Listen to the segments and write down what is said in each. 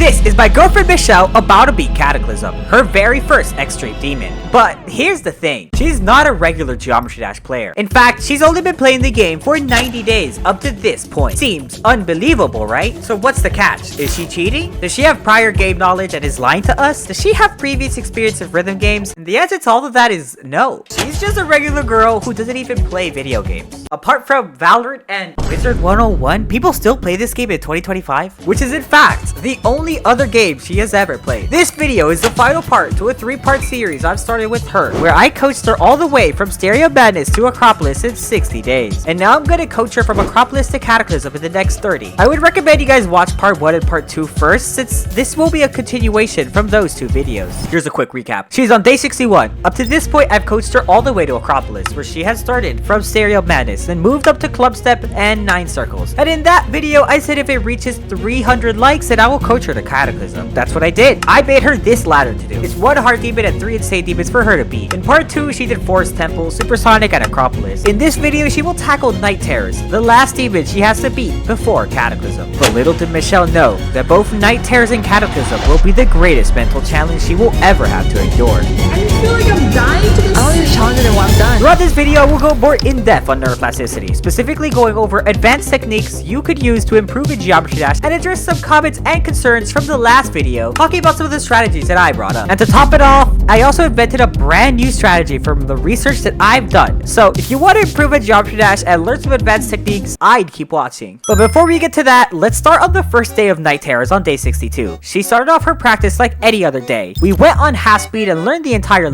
This is my girlfriend Michelle about to beat Cataclysm, her very first X-Straight demon. But here's the thing, she's not a regular Geometry Dash player. In fact, she's only been playing the game for 90 days up to this point. Seems unbelievable, right? So what's the catch? Is she cheating? Does she have prior game knowledge and is lying to us? Does she have previous experience of rhythm games? And the answer to all of that is no. She's just a regular girl who doesn't even play video games. Apart from Valorant and Wizard 101, people still play this game in 2025, which is in fact the only other game she has ever played. This video is the final part to a 3-part series I've started with her, where I coached her all the way from Stereo Madness to Acropolis in 60 days. And now I'm gonna coach her from Acropolis to Cataclysm in the next 30. I would recommend you guys watch part 1 and part 2 first, since this will be a continuation from those 2 videos. Here's a quick recap. She's on day 61. Up to this point, I've coached her all the way to Acropolis, where she has started from Stereo Madness, then moved up to Club Step and 9 circles. And in that video, I said if it reaches 300 likes, then I will coach her to Cataclysm. That's what I did. I made her this ladder to do. It's 1 hard demon and 3 insane demons for her to beat. In part 2, she did Forest Temple, Supersonic, and Acropolis. In this video, she will tackle Night Terrors, the last demon she has to beat before Cataclysm. But little did Michelle know that both Night Terrors and Cataclysm will be the greatest mental challenge she will ever have to endure. I just feel like I'm dying to this. I don't need to challenge it while I'm done. Throughout this video, we'll go more in-depth on neuroplasticity, specifically going over advanced techniques you could use to improve in Geometry Dash and address some comments and concerns from the last video, talking about some of the strategies that I brought up. And to top it off, I also invented a brand new strategy from the research that I've done. So if you want to improve in Geometry Dash and learn some advanced techniques, I'd keep watching. But before we get to that, let's start on the first day of Night Terrors on day 62. She started off her practice like any other day. We went on half speed and learned the entire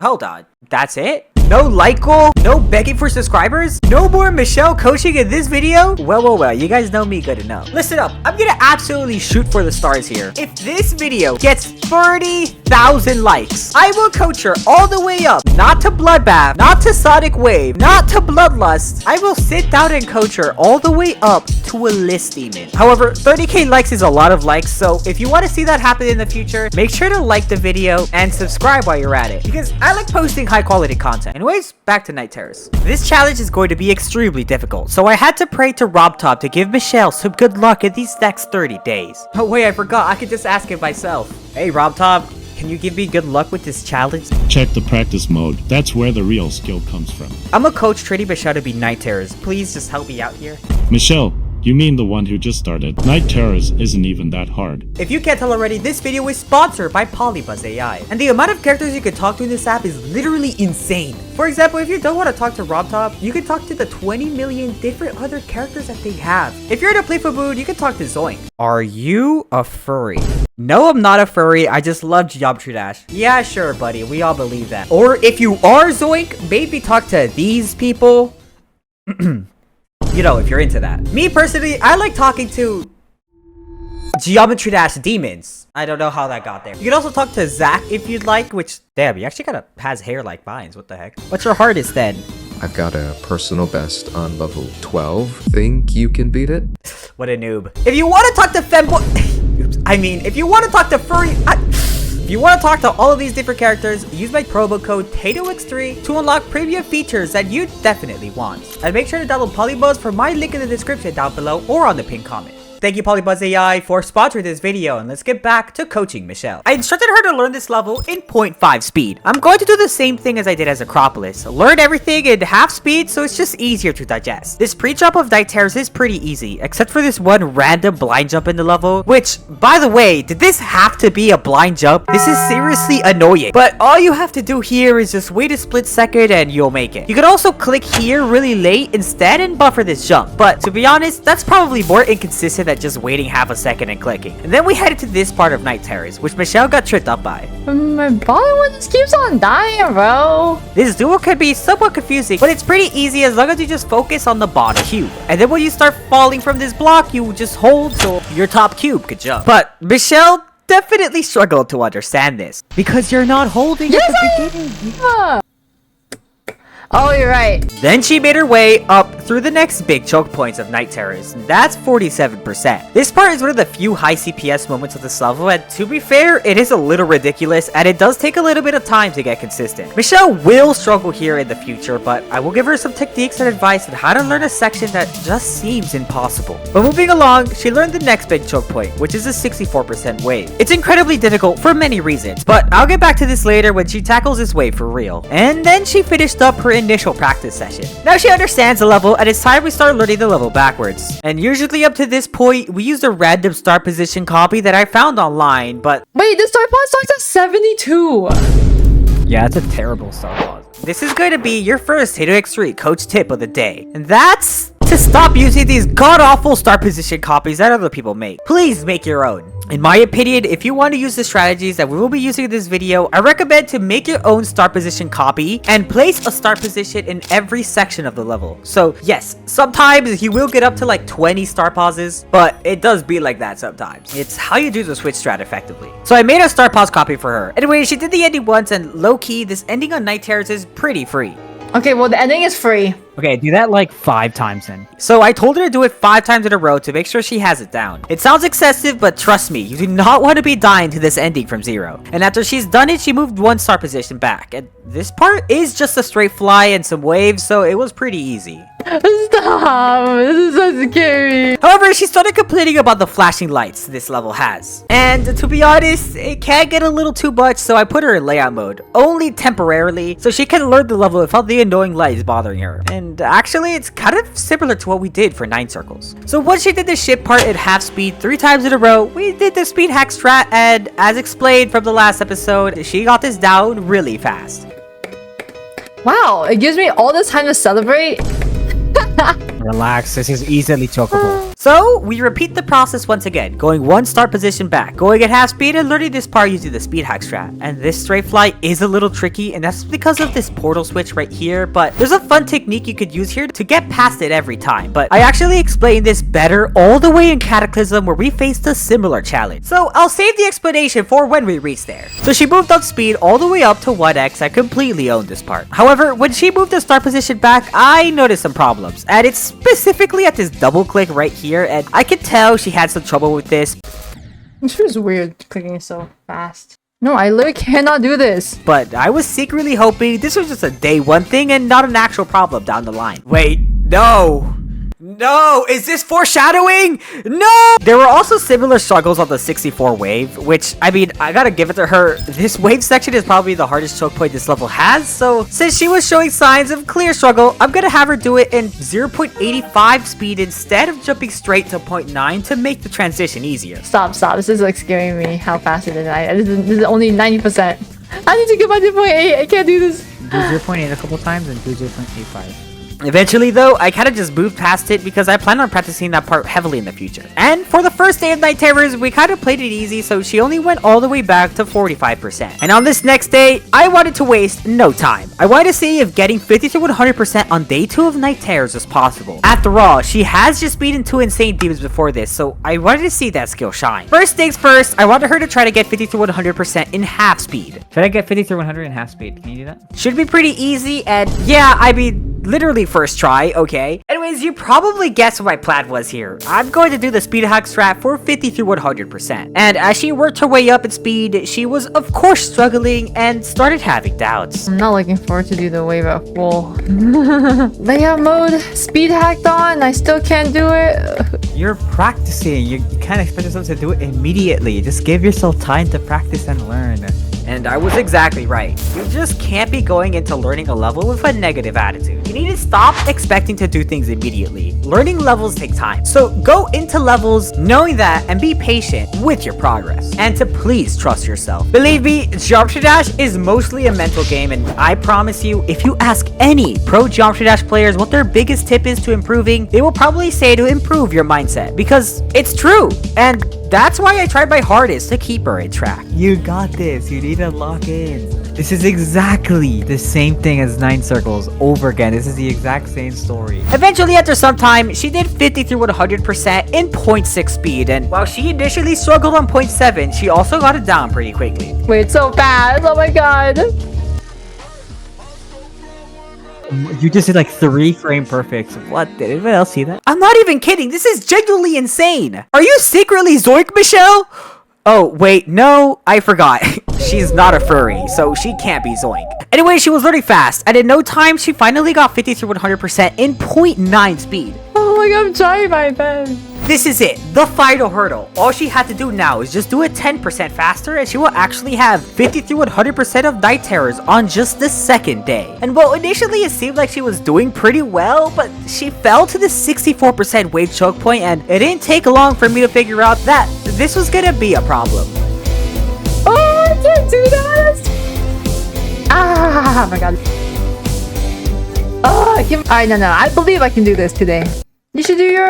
Hold on, that's it? No like goal? No begging for subscribers? No more Michelle coaching in this video? Well, you guys know me good enough. Listen up, I'm gonna absolutely shoot for the stars here. If this video gets 30,000 likes, I will coach her all the way up. Not to Bloodbath, not to Sonic Wave, not to Bloodlust. I will sit down and coach her all the way up to a list demon. However, 30k likes is a lot of likes, so if you want to see that happen in the future, make sure to like the video and subscribe while you're at it, because I like posting high quality content. Anyways, back to Night Terrors. This challenge is going to be extremely difficult, so I had to pray to RobTop to give Michelle some good luck in these next 30 days. Oh wait, I forgot, I could just ask it myself. Hey RobTop, can you give me good luck with this challenge? Check the practice mode, that's where the real skill comes from. I'm a coach training Michelle to be Night Terrors. Please just help me out here. Michelle, you mean the one who just started. Night Terrors isn't even that hard. If you can't tell already, this video is sponsored by Polybuzz AI. And the amount of characters you can talk to in this app is literally insane. For example, if you don't want to talk to RobTop, you can talk to the 20 million different other characters that they have. If you're in a playful mood, you can talk to Zoink. Are you a furry? No, I'm not a furry. I just love Geometry Dash. Yeah, sure, buddy. We all believe that. Or if you are Zoink, maybe talk to these people. You know, if you're into that. Me personally, I like talking to Geometry Dash demons. I don't know how that got there. You can also talk to Zach if you'd like, which, damn, he actually kind of has hair like mine. What the heck? What's your hardest then? I've got a personal best on level 12. Think you can beat it? What a noob. If you want to talk to femboy... Oops. I mean, if you want to talk to furry... If you want to talk to all of these different characters, use my promo code TatoX3 to unlock premium features that you definitely want. And make sure to download Polybuzz from my link in the description down below or on the pinned comment. Thank you Polybuzz AI for sponsoring this video, and let's get back to coaching Michelle. I instructed her to learn this level in 0.5 speed. I'm going to do the same thing as I did as Acropolis. Learn everything in half speed so it's just easier to digest. This pre-jump of Night Terrors is pretty easy, except for this one random blind jump in the level, which, by the way, did this have to be a blind jump? This is seriously annoying, but all you have to do here is just wait a split second and you'll make it. You can also click here really late instead and buffer this jump, but to be honest, that's probably more inconsistent than just waiting half a second and clicking. And then we headed to this part of Night Terrors, which Michelle got tripped up by. My Bollywood just keeps on dying, bro. This duel can be somewhat confusing, but it's pretty easy as long as you just focus on the bottom cube. And then when you start falling from this block, you just hold so your top cube could jump. But Michelle definitely struggled to understand this, because you're not holding at the beginning. Oh, you're right. Then she made her way up through the next big choke points of Night Terrors. That's 47%. This part is one of the few high CPS moments of this level, and to be fair, it is a little ridiculous, and it does take a little bit of time to get consistent. Michelle will struggle here in the future, but I will give her some techniques and advice on how to learn a section that just seems impossible. But moving along, she learned the next big choke point, which is a 64% wave. It's incredibly difficult for many reasons, but I'll get back to this later when she tackles this wave for real. And then she finished up her initial practice session. Now she understands the level, and it's time we start learning the level backwards. And usually up to this point, we used a random start position copy that I found online, but Wait, the start pause starts at 72. yeah, that's a terrible start pause. This is going to be your first Tato X3 coach tip of the day, and that's to stop using these god-awful start position copies that other people make. Please make your own. In my opinion, if you want to use the strategies that we will be using in this video, I recommend to make your own start position copy and place a start position in every section of the level. So yes, sometimes you will get up to like 20 start pauses, but it does be like that sometimes. It's how you do the switch strat effectively. So I made a start pause copy for her. Anyway, she did the ending once, and low-key, this ending on Night Terrors is pretty free. Okay, well, the ending is free. Okay, do that like 5 times then. So I told her to do it 5 times in a row to make sure she has it down. It sounds excessive, but trust me, you do not want to be dying to this ending from 0. And after she's done it, she moved 1 start position back. And this part is just a straight fly and some waves, so it was pretty easy. Stop. This is so scary. However, she started complaining about the flashing lights this level has. And to be honest, it can get a little too much, so I put her in layout mode. Only temporarily, so she can learn the level without the annoying lights bothering her. And actually, it's kind of similar to what we did for 9 circles. So once she did the ship part at half speed 3 times in a row, we did the speed hack strat, and as explained from the last episode, she got this down really fast. Wow, it gives me all this time to celebrate. Relax, this is easily chokeable. So we repeat the process once again, going 1 start position back, going at half speed, and learning this part using the speed hack strat. And this straight fly is a little tricky, and that's because of this portal switch right here, but there's a fun technique you could use here to get past it every time. But I actually explained this better all the way in Cataclysm, where we faced a similar challenge. So I'll save the explanation for when we reach there. So she moved up speed all the way up to 1x. I completely owned this part. However, when she moved the start position back, I noticed some problems, and it's specifically at this double click right here, and I could tell she had some trouble with this. This feels weird clicking so fast. No, I literally cannot do this. But I was secretly hoping this was just a day 1 thing and not an actual problem down the line. Wait, no. No, is this foreshadowing? No! There were also similar struggles on the 64 wave, which, I mean, I gotta give it to her. This wave section is probably the hardest choke point this level has, so since she was showing signs of clear struggle, I'm gonna have her do it in 0.85 speed instead of jumping straight to 0.9 to make the transition easier. Stop. This is like scaring me how fast it is. This is only 90%. I need to get my 0.8. I can't do this. Do 0.8 a couple times and do 0.85. Eventually though, I kind of just moved past it because I plan on practicing that part heavily in the future. And for the first day of Night Terrors, we kind of played it easy, so she only went all the way back to 45%. And on this next day, I wanted to waste no time. I wanted to see if getting 50 to 100% on day 2 of Night Terrors was possible. After all, she has just beaten 2 insane demons before this, so I wanted to see that skill shine. First things first, I wanted her to try to get 50 to 100% in half speed. Should I get 50 through 100 in half speed? Can you do that? Should be pretty easy, and yeah, I mean, literally first try, okay? Anyways, you probably guessed what my plan was here. I'm going to do the speed hack strat for 50 through 100%. And as she worked her way up in speed, she was of course struggling and started having doubts. I'm not looking forward to do the wave at full. Layout mode, speed hacked on, I still can't do it. You're practicing. You can't expect yourself to do it immediately. Just give yourself time to practice and learn. And I was exactly right. You just can't be going into learning a level with a negative attitude. You need to stop expecting to do things immediately. Learning levels take time. So go into levels knowing that and be patient with your progress. And to please trust yourself. Believe me, Geometry Dash is mostly a mental game, and I promise you, if you ask any pro Geometry Dash players what their biggest tip is to improving, they will probably say to improve your mindset, because it's true. And that's why I tried my hardest to keep her in track. You got this. You need to lock in. This is exactly the same thing as 9 circles over again. This is the exact same story. Eventually, after some time, she did 50 through 100% in 0.6 speed, and while she initially struggled on 0.7, she also got it down pretty quickly. Wait, so fast. Oh my god. You just did like 3 frame perfects. What? Did anyone else see that? I'm not even kidding. This is genuinely insane. Are you secretly Zoink, Michelle? Oh, wait, no, I forgot. She's not a furry, so she can't be Zoink. Anyway, she was learning fast, and in no time, she finally got 50 through 100% in 0.9 speed. Oh my god, I'm trying my best. This is it, the final hurdle. All she had to do now is just do it 10% faster, and she will actually have 50 through 100% of night terrors on just the second day. And while initially it seemed like she was doing pretty well, but she fell to the 64% wave choke point, and it didn't take long for me to figure out that this was gonna be a problem. Oh, I can't do that. Ah, my god. Oh, I can. Alright, no, I believe I can do this today. You should do your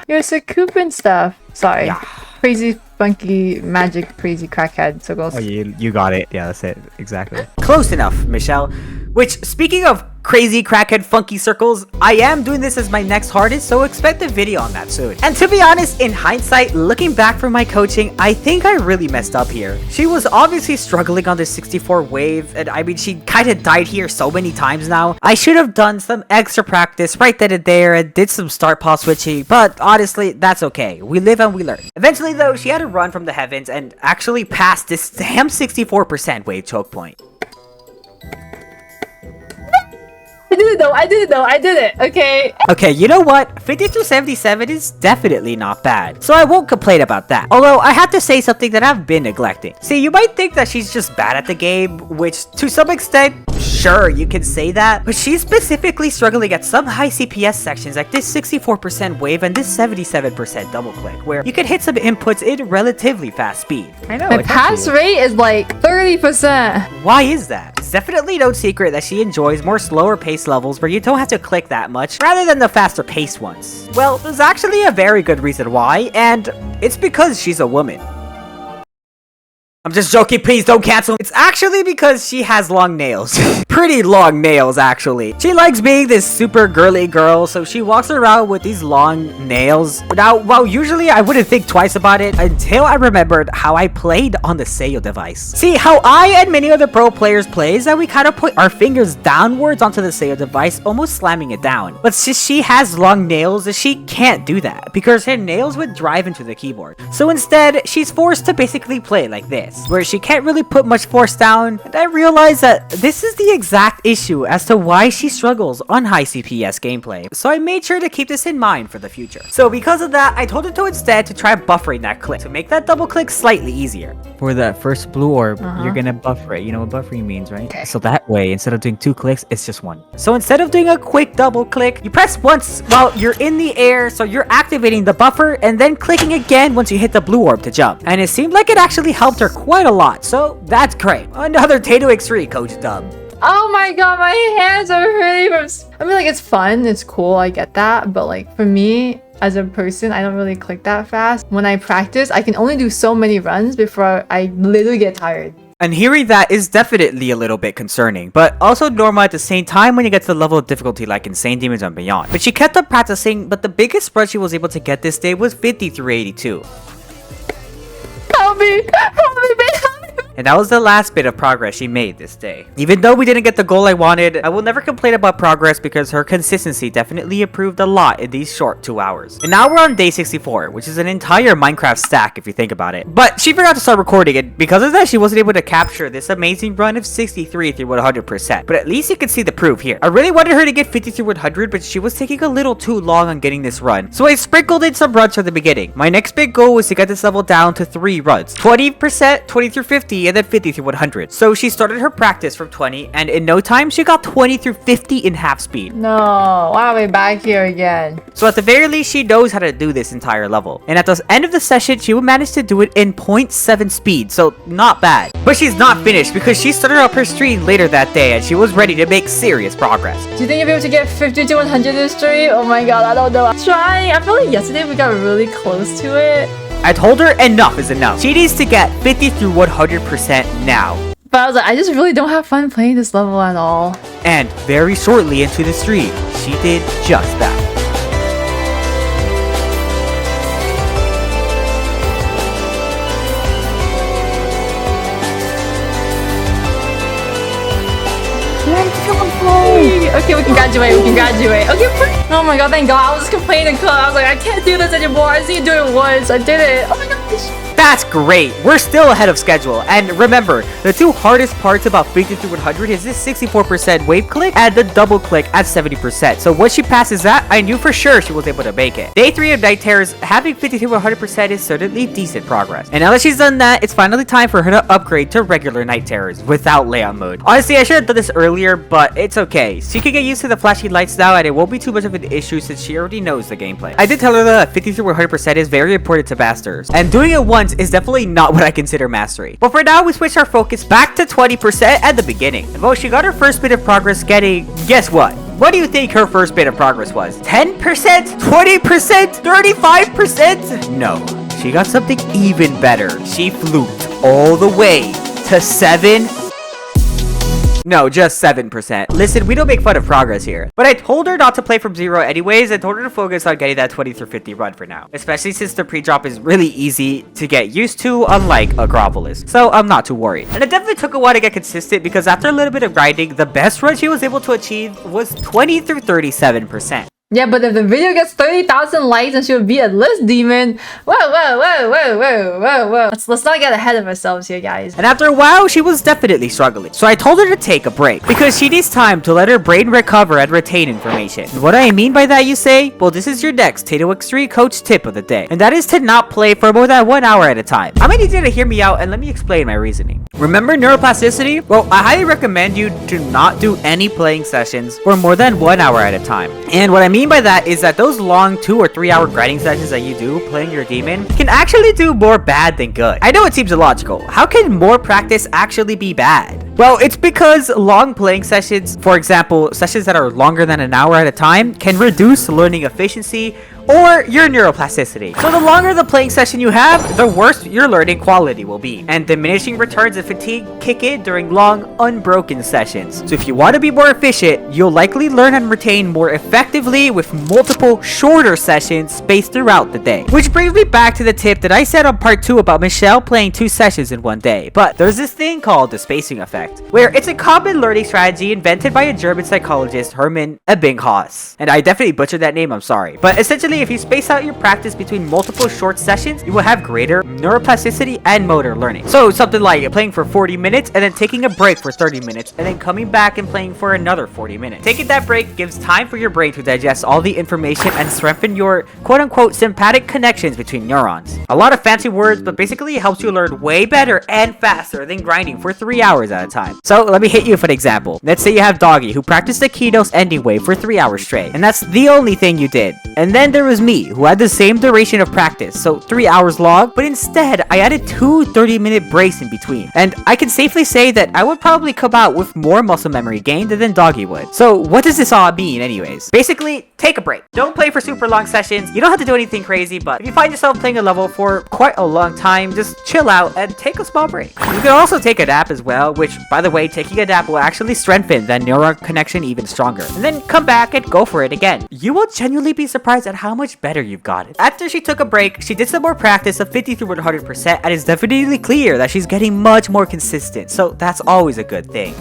Sakupin stuff. Sorry. Yeah. Crazy, funky, magic, crazy crackhead circles. Oh, you got it. Yeah, that's it. Exactly. Close enough, Michelle. Which, speaking of crazy crackhead funky circles, I am doing this as my next hardest, so expect a video on that soon. And to be honest, in hindsight, looking back from my coaching, I think I really messed up here. She was obviously struggling on the 64 wave, and I mean, she kinda died here so many times now. I should have done some extra practice right then and there and did some start pause switching, but honestly, that's okay. We live and we learn. Eventually though, she had to run from the heavens and actually passed this damn 64% wave choke point. I did it, okay? Okay, you know what? 50 through 77 is definitely not bad, so I won't complain about that. Although, I have to say something that I've been neglecting. See, you might think that she's just bad at the game, which to some extent, sure, you can say that, but she's specifically struggling at some high CPS sections like this 64% wave and this 77% double click, where you can hit some inputs in relatively fast speed. I know. My pass rate is like 30%. Why is that? It's definitely no secret that she enjoys more slower pace levels where you don't have to click that much, rather than the faster paced ones. Well, there's actually a very good reason why, and it's because she's a woman. I'm just joking, please don't cancel. It's actually because she has long nails. Pretty long nails, actually. She likes being this super girly girl, so she walks around with these long nails. Now, while usually I wouldn't think twice about it until I remembered how I played on the Seiyo device. See, how I and many other pro players play is that we kind of put our fingers downwards onto the Seiyo device, almost slamming it down. But since she has long nails, she can't do that because her nails would drive into the keyboard. So instead, she's forced to basically play like this, where she can't really put much force down, and I realized that this is the exact issue as to why she struggles on high CPS gameplay, so I made sure to keep this in mind for the future. So because of that, I told her to instead to try buffering that click to make that double click slightly easier. For that first blue orb, you're gonna buffer it. You know what buffering means, right? Okay. So that way, instead of doing 2 clicks, it's just 1. So instead of doing a quick double click, you press once while you're in the air, so you're activating the buffer and then clicking again once you hit the blue orb to jump. And it seemed like it actually helped her quite a lot, so that's great. Another Tato X3, Coach Dub. Oh my god, my hands are hurting from... I mean, like, it's fun, it's cool, I get that, but like, for me, as a person, I don't really click that fast. When I practice, I can only do so many runs before I literally get tired. And hearing that is definitely a little bit concerning, but also normal at the same time when you get to the level of difficulty like Insane Demons and beyond. But she kept up practicing, but the biggest spread she was able to get this day was 50 through 82. Help me, man. And that was the last bit of progress she made this day. Even though we didn't get the goal I wanted, I will never complain about progress because her consistency definitely improved a lot in these short 2 hours. And now we're on day 64, which is an entire Minecraft stack if you think about it. But she forgot to start recording, and because of that, she wasn't able to capture this amazing run of 63 through 100%. But at least you can see the proof here. I really wanted her to get 50 through 100, but she was taking a little too long on getting this run. So I sprinkled in some runs from the beginning. My next big goal was to get this level down to 3 runs. 20%, 20 through 50, and then 50 through 100. So she started her practice from 20, and in no time, she got 20 through 50 in half speed. No, why are we back here again? So at the very least, she knows how to do this entire level. And at the end of the session, she would manage to do it in 0.7 speed, so not bad. But she's not finished because she started up her stream later that day, and she was ready to make serious progress. Do you think you'll be able to get 50 to 100 this stream? Oh my god, I don't know. I'm trying. I feel like yesterday we got really close to it. I told her enough is enough. She needs to get 50 through 100% now. But I was like, I just really don't have fun playing this level at all. And very shortly into the stream, she did just that. Okay, we can graduate. Okay, oh my god, thank god. I was just complaining because I was like, I can't do this anymore. I see you do it once. I did it. Oh my gosh. That's great. We're still ahead of schedule. And remember, the two hardest parts about 50 through 100 is this 64% wave click and the double click at 70%. So once she passes that, I knew for sure she was able to make it. Day 3 of Night Terrors, having 50 through 100% is certainly decent progress. And now that she's done that, it's finally time for her to upgrade to regular Night Terrors without layout mode. Honestly, I should have done this earlier, but it's okay. She can get used to the flashy lights now and it won't be too much of an issue since she already knows the gameplay. I did tell her that 50 through 100% is very important to masters, and doing it once is definitely not what I consider mastery. But for now, we switch our focus back to 20% at the beginning. And well, she got her first bit of progress getting, guess what? What do you think her first bit of progress was? 10%? 20%? 35%? No, she got something even better. She fluked all the way to 7%. Listen, we don't make fun of progress here. But I told her not to play from zero anyways. I told her to focus on getting that 20 through 50 run for now. Especially since the pre-drop is really easy to get used to, unlike Acropolis. So I'm not too worried. And it definitely took a while to get consistent because after a little bit of grinding, the best run she was able to achieve was 20 through 37%. Yeah, but if the video gets 30,000 likes and she'll be a list demon, whoa. Let's not get ahead of ourselves here, guys. And after a while, she was definitely struggling. So I told her to take a break because she needs time to let her brain recover and retain information. And what do I mean by that, you say? Well, this is your next Tato X3 coach tip of the day. And that is to not play for more than 1 hour at a time. I'm gonna need you to hear me out and let me explain my reasoning. Remember neuroplasticity? Well, I highly recommend you to not do any playing sessions for more than 1 hour at a time. And what I mean by that is that those long 2 or 3 hour grinding sessions that you do playing your demon can actually do more bad than good. I know it seems illogical. How can more practice actually be bad? Well, it's because long playing sessions, for example, sessions that are longer than an hour at a time, can reduce learning efficiency or your neuroplasticity. So the longer the playing session you have, the worse your learning quality will be. And diminishing returns and fatigue kick in during long, unbroken sessions. So if you want to be more efficient, you'll likely learn and retain more effectively with multiple shorter sessions spaced throughout the day. Which brings me back to the tip that I said on part 2 about Michelle playing 2 sessions in one day. But there's this thing called the spacing effect, where it's a common learning strategy invented by a German psychologist, Hermann Ebbinghaus. And I definitely butchered that name, I'm sorry. But essentially, if you space out your practice between multiple short sessions, you will have greater neuroplasticity and motor learning. So something like playing for 40 minutes and then taking a break for 30 minutes and then coming back and playing for another 40 minutes. Taking that break gives time for your brain to digest all the information and strengthen your quote-unquote sympathetic connections between neurons. A lot of fancy words, but basically it helps you learn way better and faster than grinding for 3 hours at a time. So let me hit you with an example. Let's say you have Doggy, who practiced the Keynote's ending wave for 3 hours straight, and that's the only thing you did. And then there was me, who had the same duration of practice, so 3 hours long, but instead I added 2 30-minute breaks in between. And I can safely say that I would probably come out with more muscle memory gained than Doggy would. So what does this all mean anyways? Basically, take a break. Don't play for super long sessions. You don't have to do anything crazy, but if you find yourself playing a level for quite a long time, just chill out and take a small break. You can also take a nap as well, which, by the way, taking a nap will actually strengthen that neuron connection even stronger. And then come back and go for it again. You will genuinely be surprised at how much better you've got it. After she took a break, she did some more practice of 50 through 100%, and it's definitely clear that she's getting much more consistent, so that's always a good thing.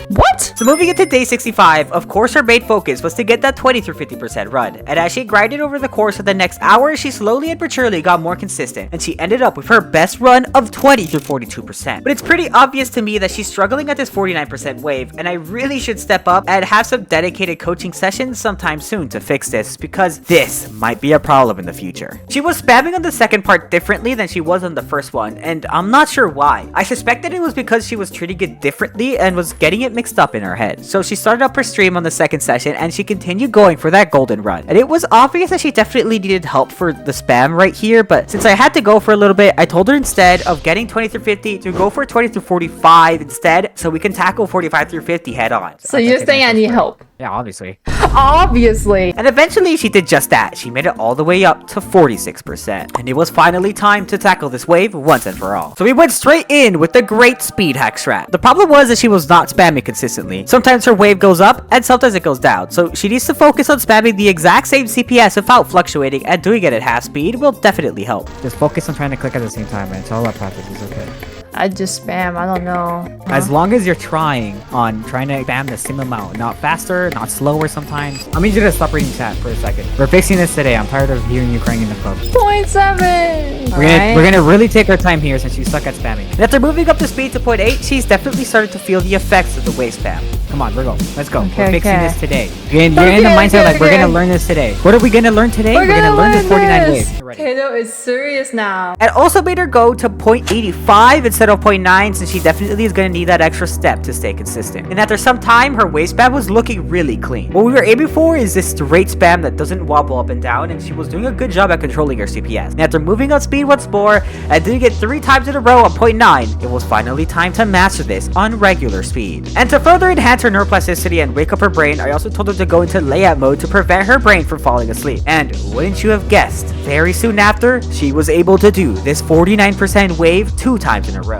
What? So moving into day 65, of course her main focus was to get that 20 through 50% run, and as she grinded over the course of the next hour, she slowly and maturely got more consistent, and she ended up with her best run of 20 through 42%. But it's pretty obvious to me that she's struggling at this 49% wave, and I really should step up and have some dedicated coaching sessions sometime soon to fix this, because this might be a problem in the future. She was spamming on the second part differently than she was on the first one, and I'm not sure why. I suspected it was because she was treating it differently and was getting it mixed up in her head. So she started up her stream on the second session and she continued going for that golden run. And it was obvious that she definitely needed help for the spam right here, but since I had to go for a little bit, I told her instead of getting 20 through 50 to go for 20 through 45 instead, so we can tackle 45 through 50 head on. So you're saying I need help? Yeah, obviously. Obviously. And eventually she did just that. She made it all the way up to 46%. And it was finally time to tackle this wave once and for all. So we went straight in with the great speed hack strat. The problem was that she was not spamming consistently. Sometimes her wave goes up and sometimes it goes down. So she needs to focus on spamming the exact same CPS without fluctuating, and doing it at half speed will definitely help. Just focus on trying to click at the same time, and it's all about practice. It's okay. I just spam. I don't know. As long as you're trying to spam the same amount, not faster, not slower sometimes. I need you to stop reading chat for a second. We're fixing this today. I'm tired of hearing you crying in the club. 0.7. We're gonna really take our time here since you suck at spamming. And after moving up the speed to 0.8, she's definitely started to feel the effects of the wave spam. Come on, Virgo, let's go. Okay, we're fixing okay. this today. You're in the mindset like we're gonna learn this today. What are we gonna learn today? We're gonna learn the 49 wave. Get ready. Tato is serious now. And also made her go to 0.85 instead of 0.9 since she definitely is going to need that extra step to stay consistent. And after some time, her wave spam was looking really clean. What we were aiming for is this straight spam that doesn't wobble up and down, and she was doing a good job at controlling her CPS. And after moving up speed once more and doing it 3 times in a row on 0.9, it was finally time to master this on regular speed. And to further enhance her neuroplasticity and wake up her brain, I also told her to go into layout mode to prevent her brain from falling asleep. And wouldn't you have guessed, very soon after, she was able to do this 49% wave 2 times in a row.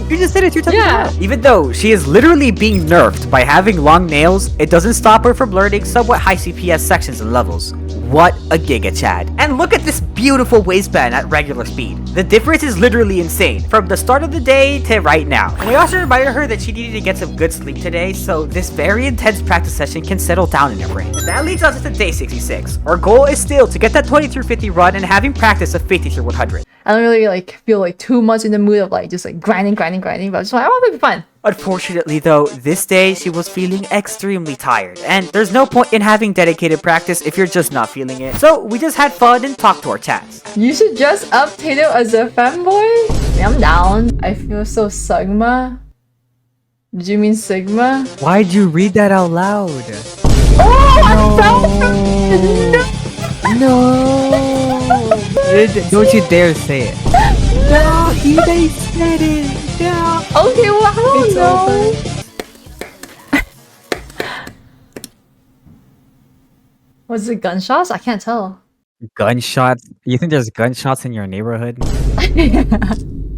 You just did it 2 times. Yeah. Even though she is literally being nerfed by having long nails, it doesn't stop her from learning somewhat high CPS sections and levels. What a giga Chad. And look at this beautiful waistband at regular speed. The difference is literally insane, from the start of the day to right now. And I also reminded her that she needed to get some good sleep today, so this very intense practice session can settle down in her brain. And that leads us to day 66. Our goal is still to get that 20 through 50 run and having practice of 50 through 100. I don't really feel too much in the mood of just grinding, but I'm just like, oh, it'll be fun. Unfortunately though, this day she was feeling extremely tired, and there's no point in having dedicated practice if you're just not feeling it. So we just had fun and talked to our chats. You should just up Tato as a fanboy. Yeah, I'm down. I feel so Sigma. Did you mean Sigma? Why'd you read that out loud? Oh, I fell from No. Don't you dare say it. No, they said it. No. Okay, well, I don't know. Was it gunshots? I can't tell. Gunshots? You think there's gunshots in your neighborhood?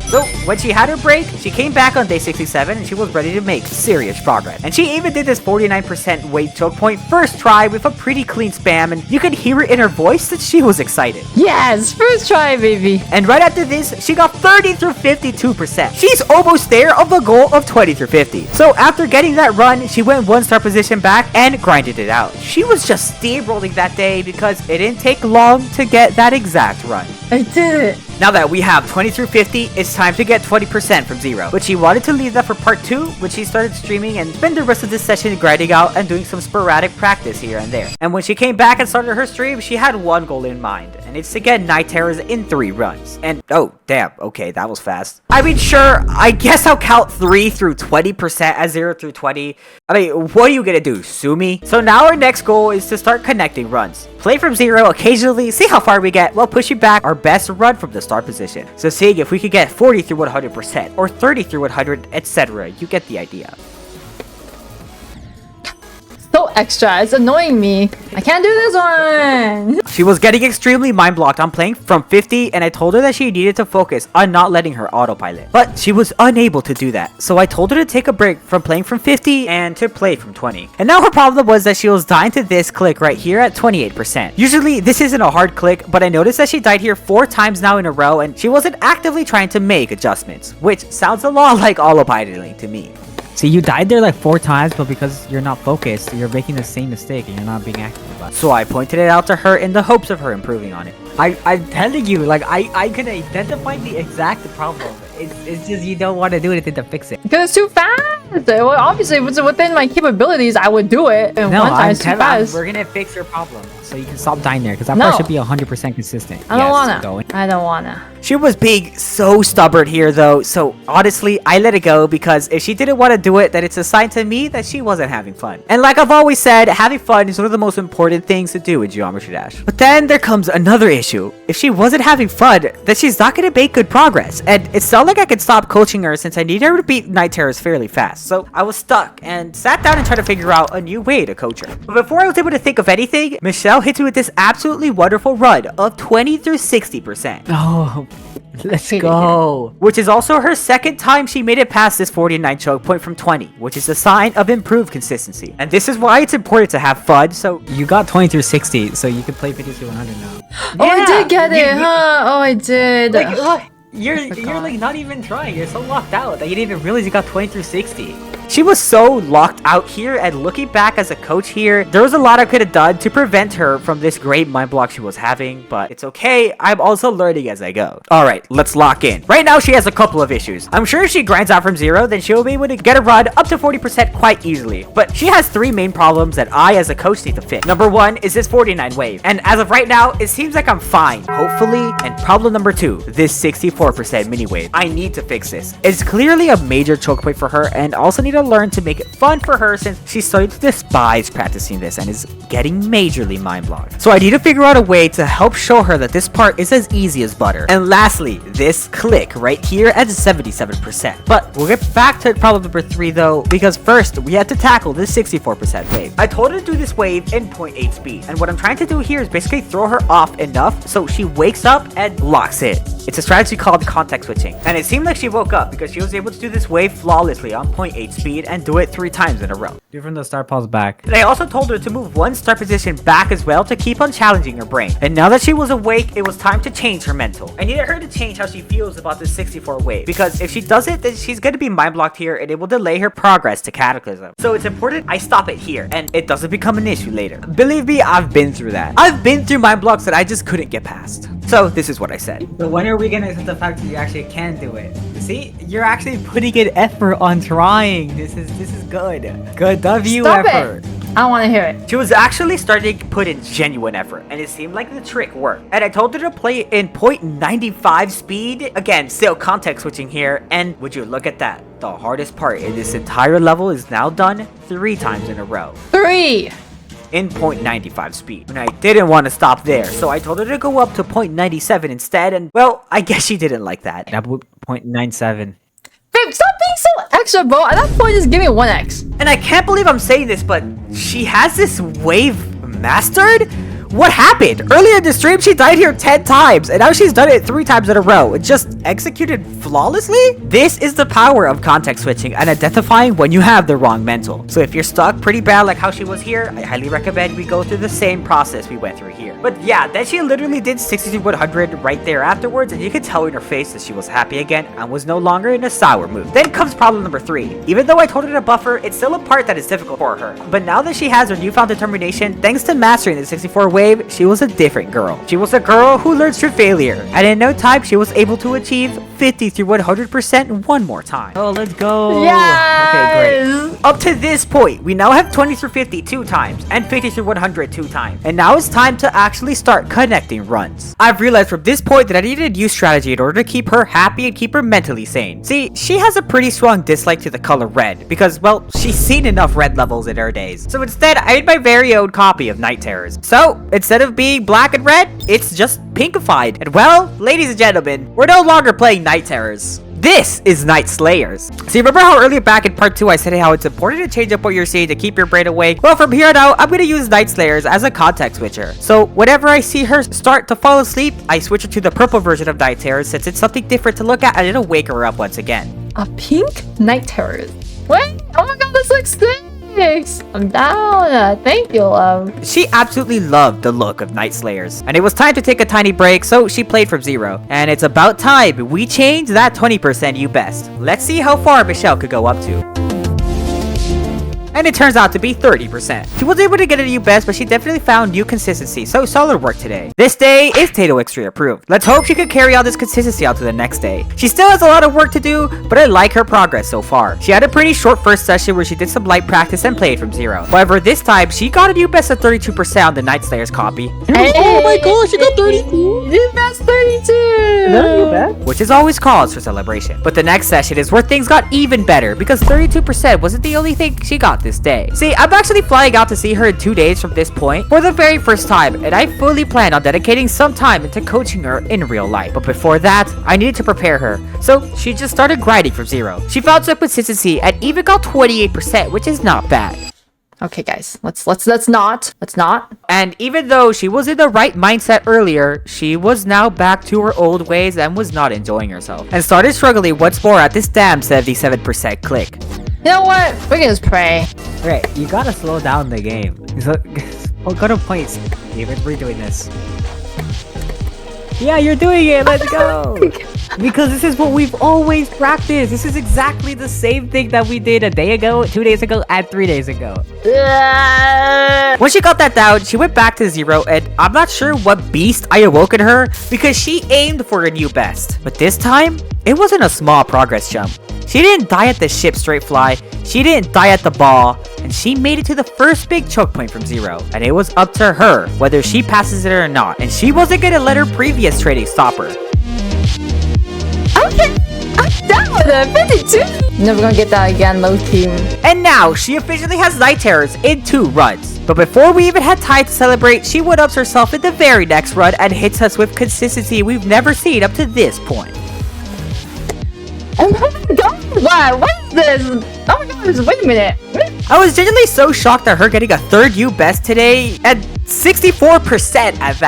So, when she had her break, she came back on day 67 and she was ready to make serious progress. And she even did this 49% weight choke point first try with a pretty clean spam, and you could hear it in her voice that she was excited. Yes, first try, baby. And right after this, she got 30 through 52%. She's almost there of the goal of 20 through 50. So after getting that run, she went 1-star position back and grinded it out. She was just steamrolling that day because it didn't take long to get that exact run. I did it. Now that we have 20 through 50, it's time to get 20% from 0. But she wanted to leave that for part 2, when she started streaming and spend the rest of this session grinding out and doing some sporadic practice here and there. And when she came back and started her stream, she had one goal in mind, and it's to get night terrors in 3 runs. And oh, damn, okay, that was fast. I mean, sure, I guess I'll count 3 through 20% as 0 through 20. I mean, what are you gonna do, sue me? So now our next goal is to start connecting runs. Play from 0 occasionally, see how far we get while pushing back our best run from the start position. So seeing if we could get 40 through 100% or 30 through 100, etc. You get the idea. So extra, it's annoying me. I can't do this one. She was getting extremely mind blocked on playing from 50, and I told her that she needed to focus on not letting her autopilot. But she was unable to do that, so I told her to take a break from playing from 50 and to play from 20. And now her problem was that she was dying to this click right here at 28%. Usually this isn't a hard click, but I noticed that she died here 4 times now in a row, and she wasn't actively trying to make adjustments, which sounds a lot like autopiloting to me. See, you died there like 4 times, but because you're not focused, you're making the same mistake and you're not being active about it. So I pointed it out to her in the hopes of her improving on it. I'm telling you, like, I can identify the exact problem. It's just you don't want to do anything to fix it. Because it's too fast. Well, obviously, if it's within my capabilities, I would do it. And No, one time it's too fast. we're gonna fix your problem so you can stop dying there, because that No. part should be 100% consistent. I don't Yes, wanna. going. I don't wanna. She was being so stubborn here though, so honestly, I let it go because if she didn't want to do it, then it's a sign to me that she wasn't having fun. And like I've always said, having fun is one of the most important things to do in Geometry Dash. But then there comes another issue. If she wasn't having fun, then she's not going to make good progress. And it's not like I could stop coaching her since I need her to beat Night Terrors fairly fast. So I was stuck and sat down and tried to figure out a new way to coach her. But before I was able to think of anything, Michelle hit me with this absolutely wonderful run of 20 through 60%. Oh, let's Hate it. go. Which is also her second time she made it past this 49 choke point from 20, which is a sign of improved consistency. And this is why it's important to have fun, so You got 20 through 60, so you can play 50 to 100 now. Oh, I Yeah, did get it, huh? Oh, I did. You're like not even trying. You're so locked out that you didn't even realize you got 20 through 60. She was so locked out here, and looking back as a coach here, there was a lot I could have done to prevent her from this great mind block she was having, but it's okay. I'm also learning as I go. All right, let's lock in. Right now, she has a couple of issues. I'm sure if she grinds out from 0, then she'll be able to get a run up to 40% quite easily. But she has 3 main problems that I, as a coach, need to fix. Number 1 is this 49 wave, and as of right now, it seems like I'm fine, hopefully. And problem number 2, this 64% mini wave. I need to fix this. It's clearly a major choke point for her, and also need to learn to make it fun for her since she's starting to despise practicing this and is getting majorly mind blocked. So I need to figure out a way to help show her that this part is as easy as butter. And lastly, this click right here at 77%. But we'll get back to problem number 3 though, because first we have to tackle this 64% wave. I told her to do this wave in 0.8 speed, and what I'm trying to do here is basically throw her off enough so she wakes up and locks it. It's a strategy called context switching, and it seemed like she woke up because she was able to do this wave flawlessly on 0.8 speed and do it 3 times in a row. Do from the start, pause back. And I also told her to move 1 start position back as well to keep on challenging her brain. And now that she was awake, it was time to change her mental. I needed her to change how she feels about this 64 wave, because if she does it, then she's going to be mind blocked here and it will delay her progress to Cataclysm. So it's important I stop it here and it doesn't become an issue later. Believe me, I've been through that. I've been through mind blocks that I just couldn't get past. So this is what I said. But when are we gonna accept the fact that you actually can do it? See, you're actually putting in effort on trying. This is good. Good W Stop effort. it. I don't want to hear it. She was actually starting to put in genuine effort, and it seemed like the trick worked. And I told her to play in 0.95 speed. Again, still context switching here. And would you look at that? The hardest part in this entire level is now done 3 times in a row. 3. In 0.95 speed. And I didn't want to stop there, so I told her to go up to 0.97 instead, and well, I guess she didn't like that. 0.97. Babe, stop being so extra, bro. At that point, just give me 1x. And I can't believe I'm saying this, but she has this wave mastered? What happened? Earlier in the stream, she died here 10 times, and now she's done it 3 times in a row. It just executed flawlessly? This is the power of context switching and identifying when you have the wrong mental. So if you're stuck pretty bad like how she was here, I highly recommend we go through the same process we went through here. But yeah, then she literally did 60-100 right there afterwards, and you could tell in her face that she was happy again and was no longer in a sour mood. Then comes problem number 3. Even though I told her to buffer, it's still a part that is difficult for her. But now that she has her newfound determination, thanks to mastering the 64 wave, she was a different girl. She was a girl who learns through failure, and in no time she was able to achieve 50-100% one more time. Oh, let's go. Yes. Okay, great. Up to this point, we now have 20-50 2 times and 50-100 2 times, and now it's time to actually start connecting runs. I've realized from this point that I needed to use strategy in order to keep her happy and keep her mentally sane. See, she has a pretty strong dislike to the color red because, well, she's seen enough red levels in her days. So instead, I made my very own copy of Night Terrors. So instead of being black and red, it's just pinkified. And well, ladies and gentlemen, we're no longer playing Night Terrors. This is Night Slayers. See, remember how earlier back in part 2 I said how it's important to change up what you're seeing to keep your brain awake? Well, from here on out, I'm going to use Night Slayers as a context switcher. So whenever I see her start to fall asleep, I switch her to the purple version of Night Terrors since it's something different to look at and it'll wake her up once again. A pink night terror. Wait, oh my god, this looks sick. I'm down. Thank you, love. She absolutely loved the look of Night Slayers, and it was time to take a tiny break, so she played from 0. And it's about time we change that 20% you best. Let's see how far Michelle could go up to. And it turns out to be 30%. She was able to get a new best, but she definitely found new consistency, so solid work today. This day is Tato X3 approved. Let's hope she could carry on this consistency out to the next day. She still has a lot of work to do, but I like her progress so far. She had a pretty short first session where she did some light practice and played from 0. However, this time, she got a new best of 32% on the Night Slayers copy. Hey, oh my gosh, she got 32. New best 32. Which is always cause for celebration. But the next session is where things got even better, because 32% wasn't the only thing she got this day. See, I'm actually flying out to see her in 2 days from this point for the very first time, and I fully plan on dedicating some time into coaching her in real life. But before that, I needed to prepare her, so she just started grinding from 0. She found some consistency and even got 28%, which is not bad. Okay, guys, let's not. And even though she was in the right mindset earlier, she was now back to her old ways and was not enjoying herself, and started struggling once more at this damn 77% click. You know what? We can just pray. Right, you gotta slow down the game. So, go to points. David, we're doing this. Yeah, you're doing it. Let's go. Because this is what we've always practiced. This is exactly the same thing that we did a day ago, 2 days ago, and 3 days ago. When she got that down, she went back to 0, and I'm not sure what beast I awoke in her because she aimed for a new best. But this time, it wasn't a small progress jump. She didn't die at the ship straight fly, she didn't die at the ball, and she made it to the first big choke point from 0. And it was up to her whether she passes it or not, and she wasn't gonna let her previous trading stop her. Okay, I'm done with it. 52. Never gonna get that again, low team. And now, she officially has Night Terrors in 2 runs. But before we even had time to celebrate, she one-ups herself in the very next run and hits us with consistency we've never seen up to this point. Oh my god, what is this? Oh my god, wait a minute. I was genuinely so shocked at her getting a 3rd U best today, and 64% at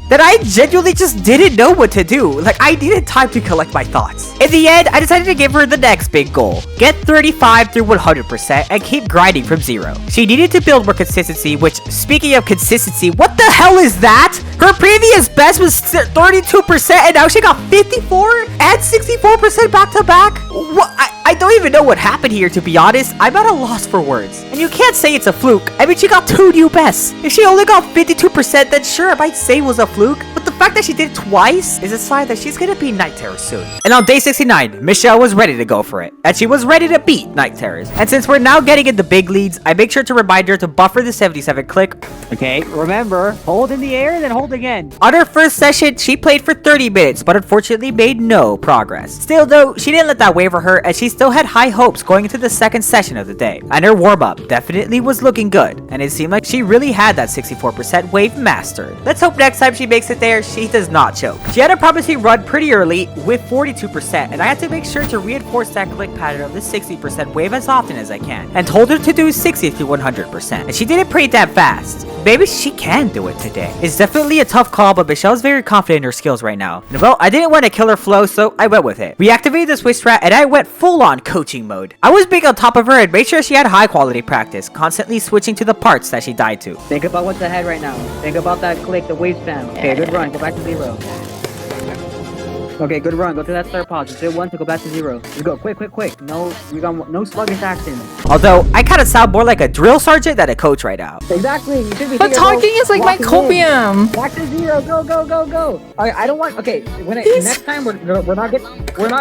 that I genuinely just didn't know what to do. Like, I needed time to collect my thoughts. In the end, I decided to give her the next big goal. Get 35 through 100% and keep grinding from 0. She needed to build more consistency, which, speaking of consistency, what the hell is that? Her previous best was 32% and now she got 54 and 64% back to back? What? I don't even know what happened here, to be honest. I'm at a loss for words. And you can't say it's a fluke. I mean, she got 2 new bests. If she only got 52%, then sure, I might say it was a fluke. But the fact that she did it twice is a sign that she's gonna be Night Terror soon. And on day 69, Michelle was ready to go for it. And she was ready to beat Night Terrors. And since we're now getting in the big leads, I make sure to remind her to buffer the 77 click. Okay, remember, hold in the air, then hold again. On her first session, she played for 30 minutes, but unfortunately made no progress. Still though, she didn't let that waver her, and she still had high hopes going into the second session of the day. And her warm-up definitely was looking good, and it seemed like she really had that 64% wave mastered. Let's hope next time she makes it there, she does not choke. She had a promising run pretty early with 42%, and I had to make sure to reinforce that click pattern of the 60% wave as often as I can, and told her to do 60 to 100%, and she did it pretty damn fast. Maybe she can do it today. It's definitely a tough call, but Michelle's very confident in her skills right now. And well, I didn't want to kill her flow, so I went with it. We activated the switch strat, and I went full-on coaching mode. I was big on top of her and made sure she had high-quality practice, constantly switching to the parts that she died to. Think about what's ahead right now. Think about that click, the wave spam. Okay, good run. Go back to 0. Okay, good run. Go to that third pause. Just hit 1 to go back to 0. Just go quick. No, we got no sluggish action. Although, I kind of sound more like a drill sergeant than a coach right now. Exactly. You should be But talking is like my copium. Back to 0. Go. I don't want. Okay, next time we're not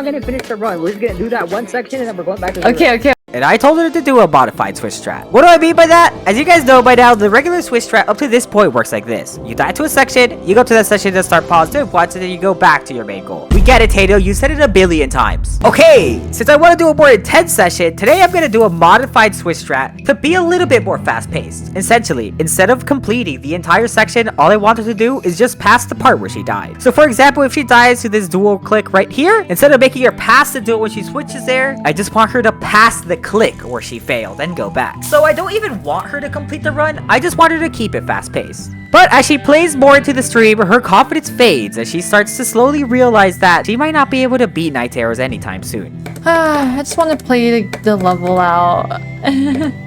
gonna finish the run. We're just gonna do that one section and then we're going back to 0. Okay. And I told her to do a modified switch strat. What do I mean by that? As you guys know by now, the regular switch strat up to this point works like this. You die to a section, you go to that section to start pause to once, and then you go back to your main goal. We get it, Tato. You said it a billion times. Okay, since I want to do a more intense session, today I'm going to do a modified switch strat to be a little bit more fast-paced. Essentially, instead of completing the entire section, all I wanted to do is just pass the part where she died. So for example, if she dies to this dual click right here, instead of making her pass the dual when she switches there, I just want her to pass the click where she failed and go back. So I don't even want her to complete the run, I just want her to keep it fast-paced. But as she plays more into the stream, her confidence fades as she starts to slowly realize that she might not be able to beat Night Terrors anytime soon. I just want to play the level out.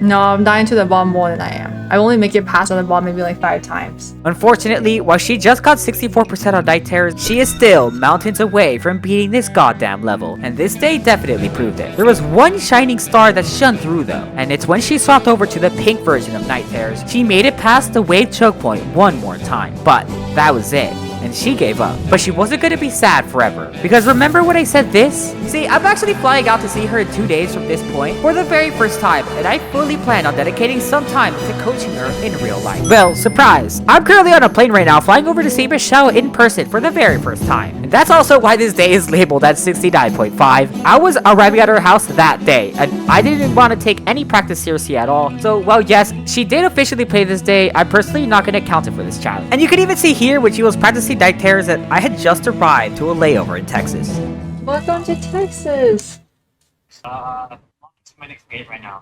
No, I'm dying to the bomb more than I am. I only make it past on the bomb maybe like 5 times. Unfortunately, while she just got 64% on Night Terrors, she is still mountains away from beating this goddamn level. And this day definitely proved it. There was one shining star that shone through though, and it's when she swapped over to the pink version of Night Terrors. She made it past the wave choke point one more time, but that was it. And she gave up. But she wasn't gonna be sad forever. Because remember when I said this? See, I'm actually flying out to see her in 2 days from this point for the very first time, and I fully plan on dedicating some time to coaching her in real life. Well, surprise! I'm currently on a plane right now flying over to see Michelle in person for the very first time. And that's also why this day is labeled at 69.5. I was arriving at her house that day, and I didn't want to take any practice seriously at all. So, well, yes, she did officially play this day. I'm personally not gonna count it for this challenge. And you can even see here when she was practicing Night Terrors that I had just arrived to a layover in Texas. Welcome to Texas. To my next game right now.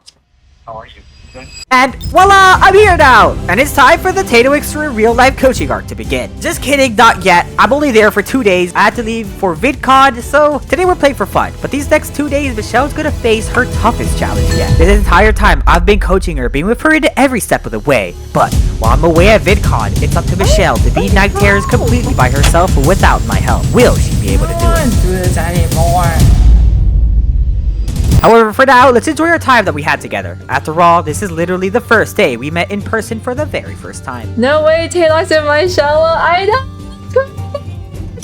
How are you? Good? And voila, I'm here now! And it's time for the Tato Extreme real life coaching arc to begin. Just kidding, not yet. I'm only there for 2 days. I had to leave for VidCon, so today we're playing for fun. But these next 2 days, Michelle's gonna face her toughest challenge yet. This entire time, I've been coaching her, being with her in every step of the way. But while I'm away at VidCon, it's up to Michelle to beat Night Terrors completely by herself without my help. Will she be able to do it? I don't do this anymore. However, for now, let's enjoy our time that we had together. After all, this is literally the first day we met in person for the very first time. No way, Taylor's in my shower. I know.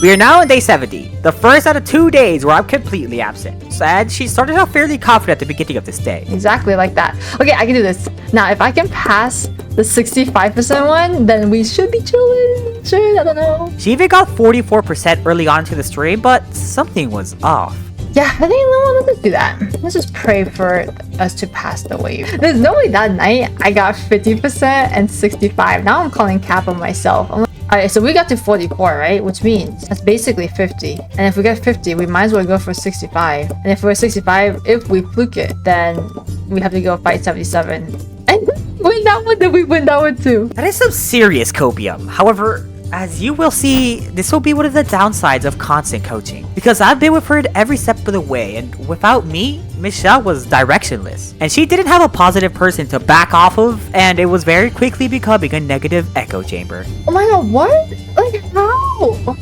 We are now on day 70, the first out of 2 days where I'm completely absent. And she started out fairly confident at the beginning of this day. Exactly like that. Okay, I can do this. Now, if I can pass the 65% one, then we should be chilling. Sure, I don't know. She even got 44% early on into the stream, but something was off. Yeah, I think no one let's do that. Let's just pray for us to pass the wave. There's no way that night I got 50% and 65. Now I'm calling cap on myself. Alright, so we got to 44, right? Which means that's basically 50. And if we get 50, we might as well go for 65. And if we're 65, if we fluke it, then we have to go fight 77. And win that one, then we win that one too. That is some serious copium. However, as you will see, this will be one of the downsides of constant coaching. Because I've been with her in every step of the way, and without me, Michelle was directionless. And she didn't have a positive person to back off of, and it was very quickly becoming a negative echo chamber. Oh my god, what? Like, how?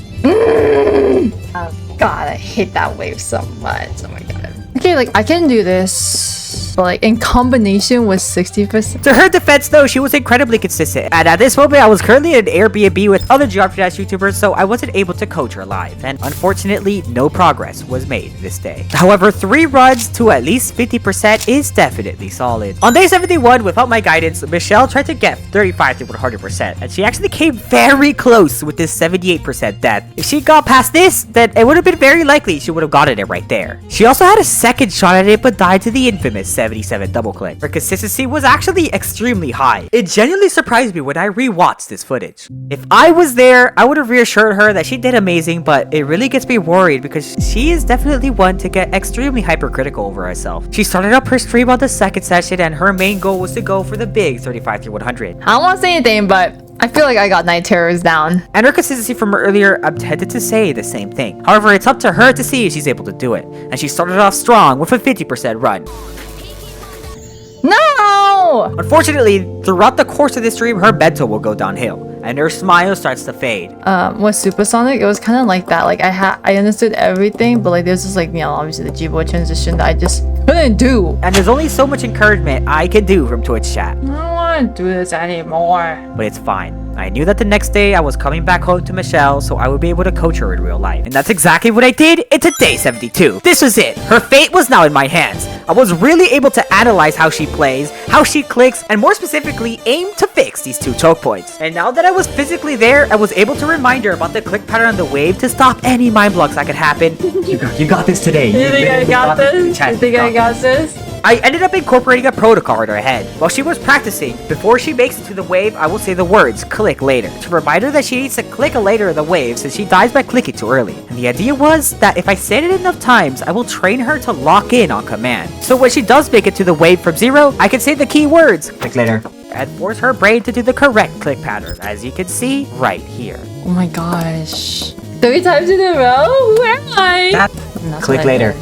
Oh god, I hate that wave so much. Oh my god. Okay, like, I can do this, but like, in combination with 60%. To her defense though, she was incredibly consistent, and at this moment I was currently in an Airbnb with other Geometry Dash YouTubers, so I wasn't able to coach her live, and unfortunately no progress was made this day. However, 3 runs to at least 50% is definitely solid. On day 71, without my guidance, Michelle tried to get 35 to 100%, and she actually came very close with this 78% death. If she got past this, then it would have been very likely she would have gotten it right there. She also had a second shot at it, but died to the infamous 77 double click. Her consistency was actually extremely high. It genuinely surprised me when I rewatched this footage. If I was there, I would have reassured her that she did amazing, but it really gets me worried because she is definitely one to get extremely hypercritical over herself. She started up her stream on the second session, and her main goal was to go for the big 35 to 100. I don't want to say anything, but I feel like I got Night Terrors down. And her consistency from earlier, I'm tempted to say the same thing. However, it's up to her to see if she's able to do it. And she started off strong with a 50% run. No! Unfortunately, throughout the course of this stream, her mental will go downhill, and her smile starts to fade. With Supersonic, it was kind of like that. Like, I understood everything, but like, there's just like, you know, obviously the G-Boy transition that I just couldn't do. And there's only so much encouragement I can do from Twitch chat. I don't want to do this anymore. But it's fine. I knew that the next day I was coming back home to Michelle, so I would be able to coach her in real life. And that's exactly what I did into day 72. This was it. Her fate was now in my hands. I was really able to analyze how she plays, how she clicks, and more specifically, aim to fix these 2 choke points. And now that I was physically there, I was able to remind her about the click pattern on the wave to stop any mind blocks that could happen. You got this today. You think I got this? You think I got this? I ended up incorporating a protocol in her head. While she was practicing, before she makes it to the wave, I will say the words, click later, to remind her that she needs to click later in the wave since she dies by clicking too early. And the idea was that if I said it enough times, I will train her to lock in on command. So when she does make it to the wave from 0, I can say the key words, click later, and force her brain to do the correct click pattern, as you can see right here. Oh my gosh. 3 times in a row? Where am I? Click later.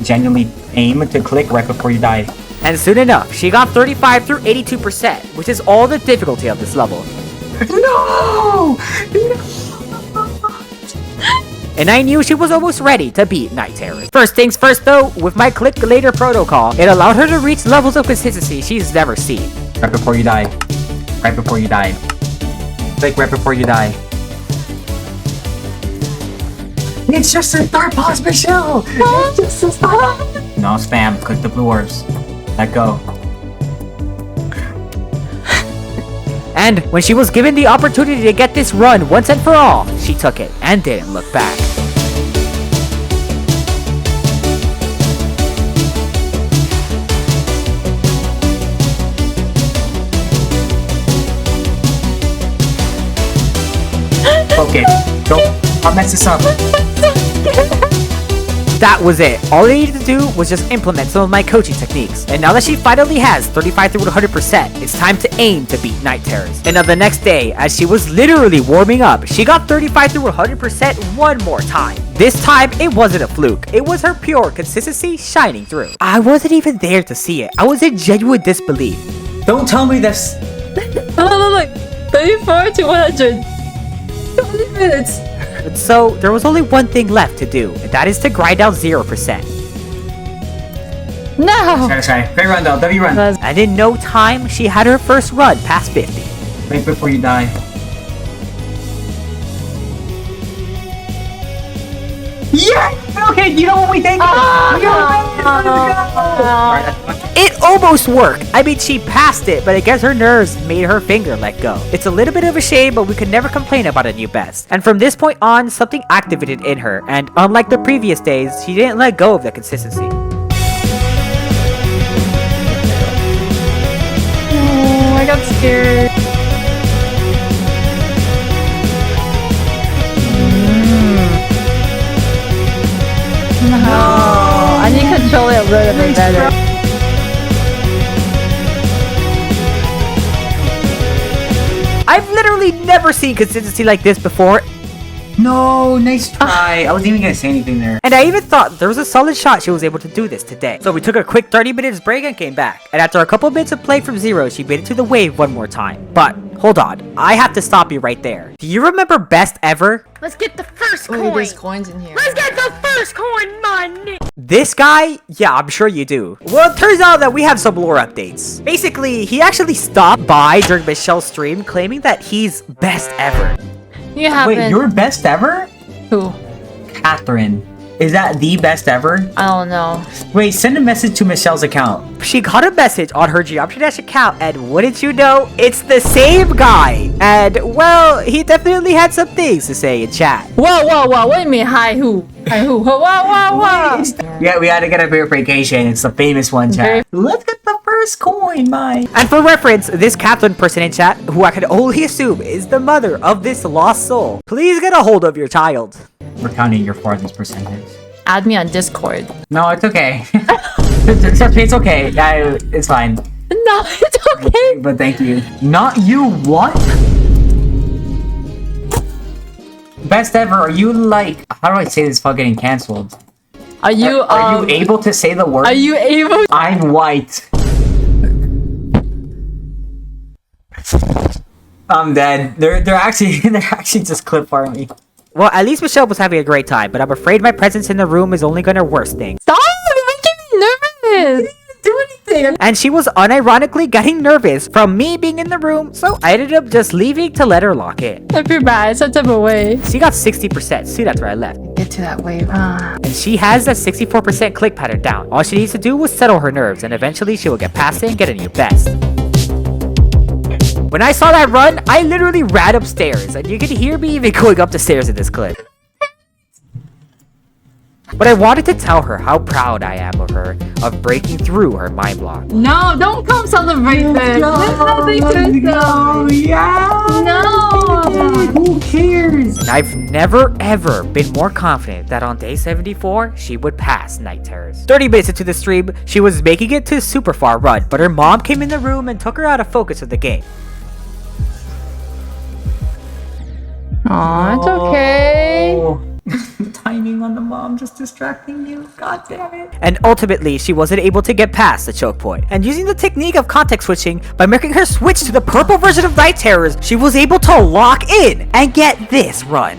Genuinely aim to click right before you die. And soon enough, she got 35 through 82%, which is all the difficulty of this level. No! And I knew she was almost ready to beat Night Terrors. First things first though, with my click later protocol, it allowed her to reach levels of consistency she's never seen. Right before you die. Right before you die. Click right before you die. It's just a star pause, Michelle! It's just a star. No spam. Click the blue orbs. Let go. And when she was given the opportunity to get this run once and for all, she took it and didn't look back. Okay, don't mess this up. that was it. All I needed to do was just implement some of my coaching techniques. And now that she finally has 35 through 100%, it's time to aim to beat Night Terrors. And on the next day, as she was literally warming up, she got 35 through 100% one more time. This time, it wasn't a fluke. It was her pure consistency shining through. I wasn't even there to see it. I was in genuine disbelief. Don't tell me this. Look, 34 to 100. 20 minutes. So, there was only one thing left to do, and that is to grind out 0%. No! Sorry. Great run though. W run. And in no time, she had her first run past 50. Right before you die. Yeah! Okay, you know what we think? It almost worked. I mean, she passed it, but I guess her nerves made her finger let go. It's a little bit of a shame, but we could never complain about a new best. And from this point on, something activated in her, and unlike the previous days, she didn't let go of the consistency. Oh, I got scared. No, I need to control it a little bit better. I've literally never seen consistency like this before, No, nice try. I wasn't even gonna say anything there. and I even thought there was a solid shot she was able to do this today. So we took a quick 30 minutes break and came back. And after a couple minutes of play from zero, she made it to the wave one more time. But hold on, I have to stop you right there. Do you remember best ever? Let's get the first Oh, coin. there's coins in here. Let's get the first coin, man. This guy? Yeah, I'm sure you do. Well, it turns out that we have some lore updates. Basically, he actually stopped by during Michelle's stream claiming that he's best ever. You haven't. Wait, your best ever? Who? Catherine. Is that the best ever? I don't know. Wait, send a message to Michelle's account. She got a message on her Geometry Dash account, and wouldn't you know, it's the same guy. And, well, he definitely had some things to say in chat. Whoa. What do you mean, hi who? Hi who? Whoa. Yeah, we gotta get a verification. It's the famous one, chat. Let's get the first coin, mine. And for reference, this Catherine person in chat, who I can only assume is the mother of this lost soul, please get a hold of your child. We're counting your farthest percentage. Add me on Discord. No, it's okay. It's okay. It's fine. No, it's okay. But thank you. Not you, what? Best ever, are you like... How do I say this without getting cancelled? Are you able to say the word? Are you able? I'm white. I'm dead. They're actually just clip farming me. Well, at least Michelle was having a great time, but I'm afraid my presence in the room is only gonna worse things. Stop! You're making me nervous. Do anything. And she was unironically getting nervous from me being in the room, so I ended up just leaving to let her lock in. I feel bad. Some type of way. She got 60%, soon after I left. Get to that wave. And she has that 64% click pattern down. All she needs to do was settle her nerves, and eventually she will get past it and get a new best. When I saw that run, I literally ran upstairs, and you can hear me even going up the stairs in this clip. But I wanted to tell her how proud I am of her, of breaking through her mind block. No, don't come celebrate this. There's nothing to celebrate. No. Who cares? And I've never ever been more confident that on day 74, she would pass Night Terrors. 30 minutes into the stream, she was making it to a super far run, but her mom came in the room and took her out of focus of the game. Aw, it's okay. Oh. Timing on the mom just distracting you. God damn it. And ultimately, she wasn't able to get past the choke point. And using the technique of context switching, by making her switch to the purple version of Night Terrors, she was able to lock in and get this run.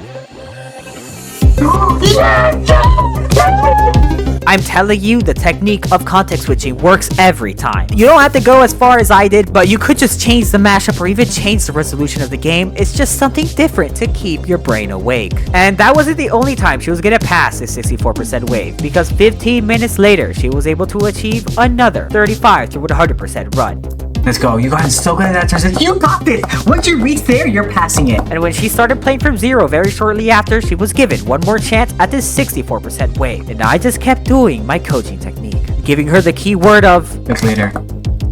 I'm telling you, the technique of context switching works every time. You don't have to go as far as I did, but you could just change the mashup or even change the resolution of the game. It's just something different to keep your brain awake. And that wasn't the only time she was gonna pass the 64% wave, because 15 minutes later, she was able to achieve another 35 to 100% run. Let's go. You got so good at that transition. You got this. Once you reach there, you're passing it. And when she started playing from zero very shortly after, she was given one more chance at this 64% wave. And I just kept doing my coaching technique, giving her the key word of Look later.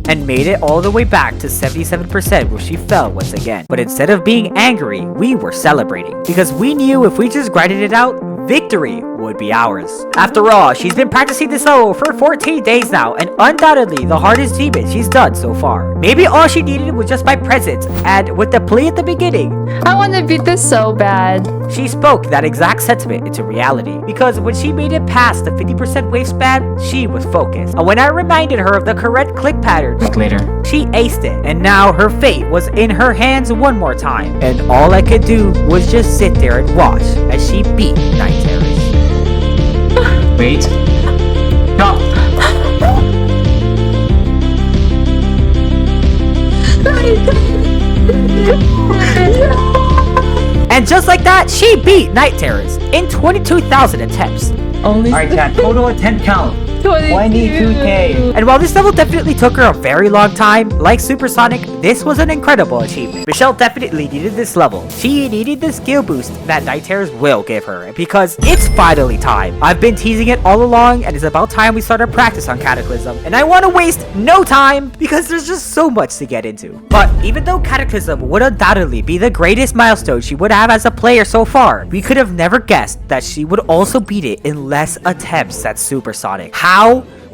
and made it all the way back to 77% where she fell once again. But instead of being angry, we were celebrating, because we knew if we just grinded it out, victory would be ours. After all, she's been practicing this level for 14 days now, and undoubtedly the hardest demon she's done so far. Maybe all she needed was just my presence, and with the plea at the beginning, I want to beat this so bad. she spoke that exact sentiment into reality. Because when she made it past the 50% wave span, she was focused. And when I reminded her of the correct click pattern, Click later. she aced it, and now her fate was in her hands one more time. And all I could do was just sit there and watch as she beat Night Terrors. Wait. No. And just like that, she beat Night Terrors in 22,000 attempts. Only Alright, chat. Total attempt count. 22K. And while this level definitely took her a very long time, like Supersonic, this was an incredible achievement. Michelle definitely needed this level. She needed the skill boost that Night Terrors will give her, because it's finally time. I've been teasing it all along, and it's about time we start our practice on Cataclysm. And I want to waste no time, because there's just so much to get into. But even though Cataclysm would undoubtedly be the greatest milestone she would have as a player so far, we could have never guessed that she would also beat it in less attempts than Supersonic. How?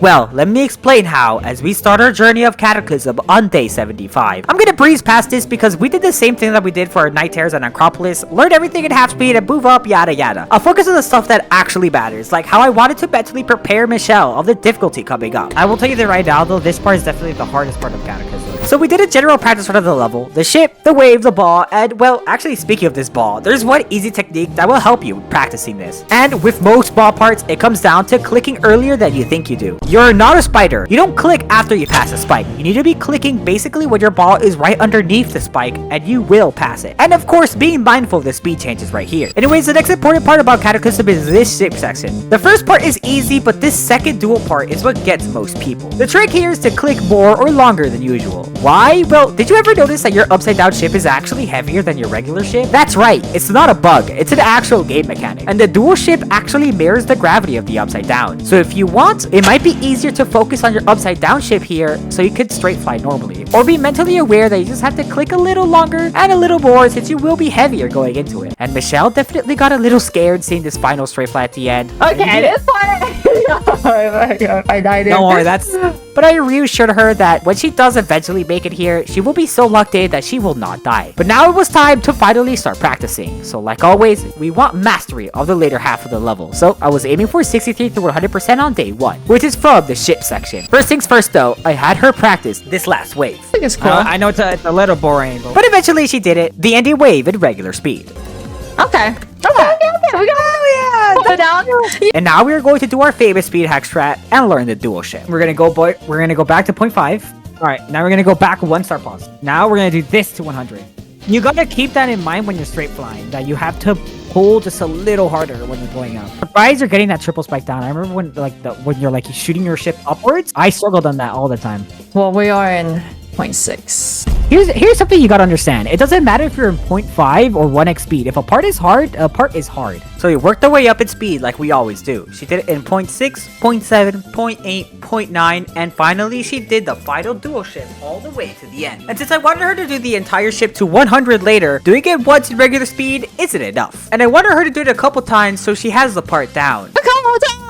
Well, let me explain how as we start our journey of Cataclysm on day 75. I'm gonna breeze past this because we did the same thing that we did for our Night Terrors and Acropolis, learn everything at half speed and move up, yada yada. I'll focus on the stuff that actually matters, like how I wanted to mentally prepare Michelle of the difficulty coming up. I will tell you that right now though, this part is definitely the hardest part of Cataclysm. So we did a general practice run of the level, the ship, the wave, the ball, and well, actually speaking of this ball, there's one easy technique that will help you with practicing this. And with most ball parts, it comes down to clicking earlier than you think you do. You're not a spider. You don't click after you pass a spike. You need to be clicking basically when your ball is right underneath the spike, and you will pass it. And of course, being mindful of the speed changes right here. Anyways, the next important part about Cataclysm is this ship section. The first part is easy, but this second dual part is what gets most people. The trick here is to click more or longer than usual. Why? Well, did you ever notice that your upside down ship is actually heavier than your regular ship? That's right, it's not a bug, it's an actual game mechanic. And the dual ship actually mirrors the gravity of the upside down. So if you want, it might be easier to focus on your upside down ship here so you could straight fly normally. Or be mentally aware that you just have to click a little longer and a little more since you will be heavier going into it. And Michelle definitely got a little scared seeing this final straight fly at the end. Okay, this one. Oh my God, I died. Don't worry, but I reassured her that when she does eventually make it here, she will be so lucked in that she will not die. But now it was time to finally start practicing. So like always, we want mastery of the later half of the level. So I was aiming for 63 through 100% on day 1, which is from the ship section. First things first though, I had her practice this last wave. I think it's cool. I know it's a little boring, but eventually she did it, the ending wave in regular speed. Okay. We got go down. And now we are going to do our famous speed hack strat and learn the dual ship. We're gonna go back to 0.5. All right, now we're gonna go back 1 star pause. Now we're gonna do this to 100. You gotta keep that in mind when you're straight flying, that you have to pull just a little harder when you're going up. Surprised you're getting that triple spike down. I remember when you're like shooting your ship upwards. I struggled on that all the time. Well, we are in 0.6. Here's something you gotta understand. It doesn't matter if you're in 0.5 or 1x speed. If a part is hard, a part is hard. So you work the way up in speed like we always do. She did it in 0.6, 0.7, 0.8, 0.9, and finally she did the final dual ship all the way to the end. And since I wanted her to do the entire ship to 100 later, doing it once in regular speed isn't enough. And I wanted her to do it a couple times so she has the part down. A couple times,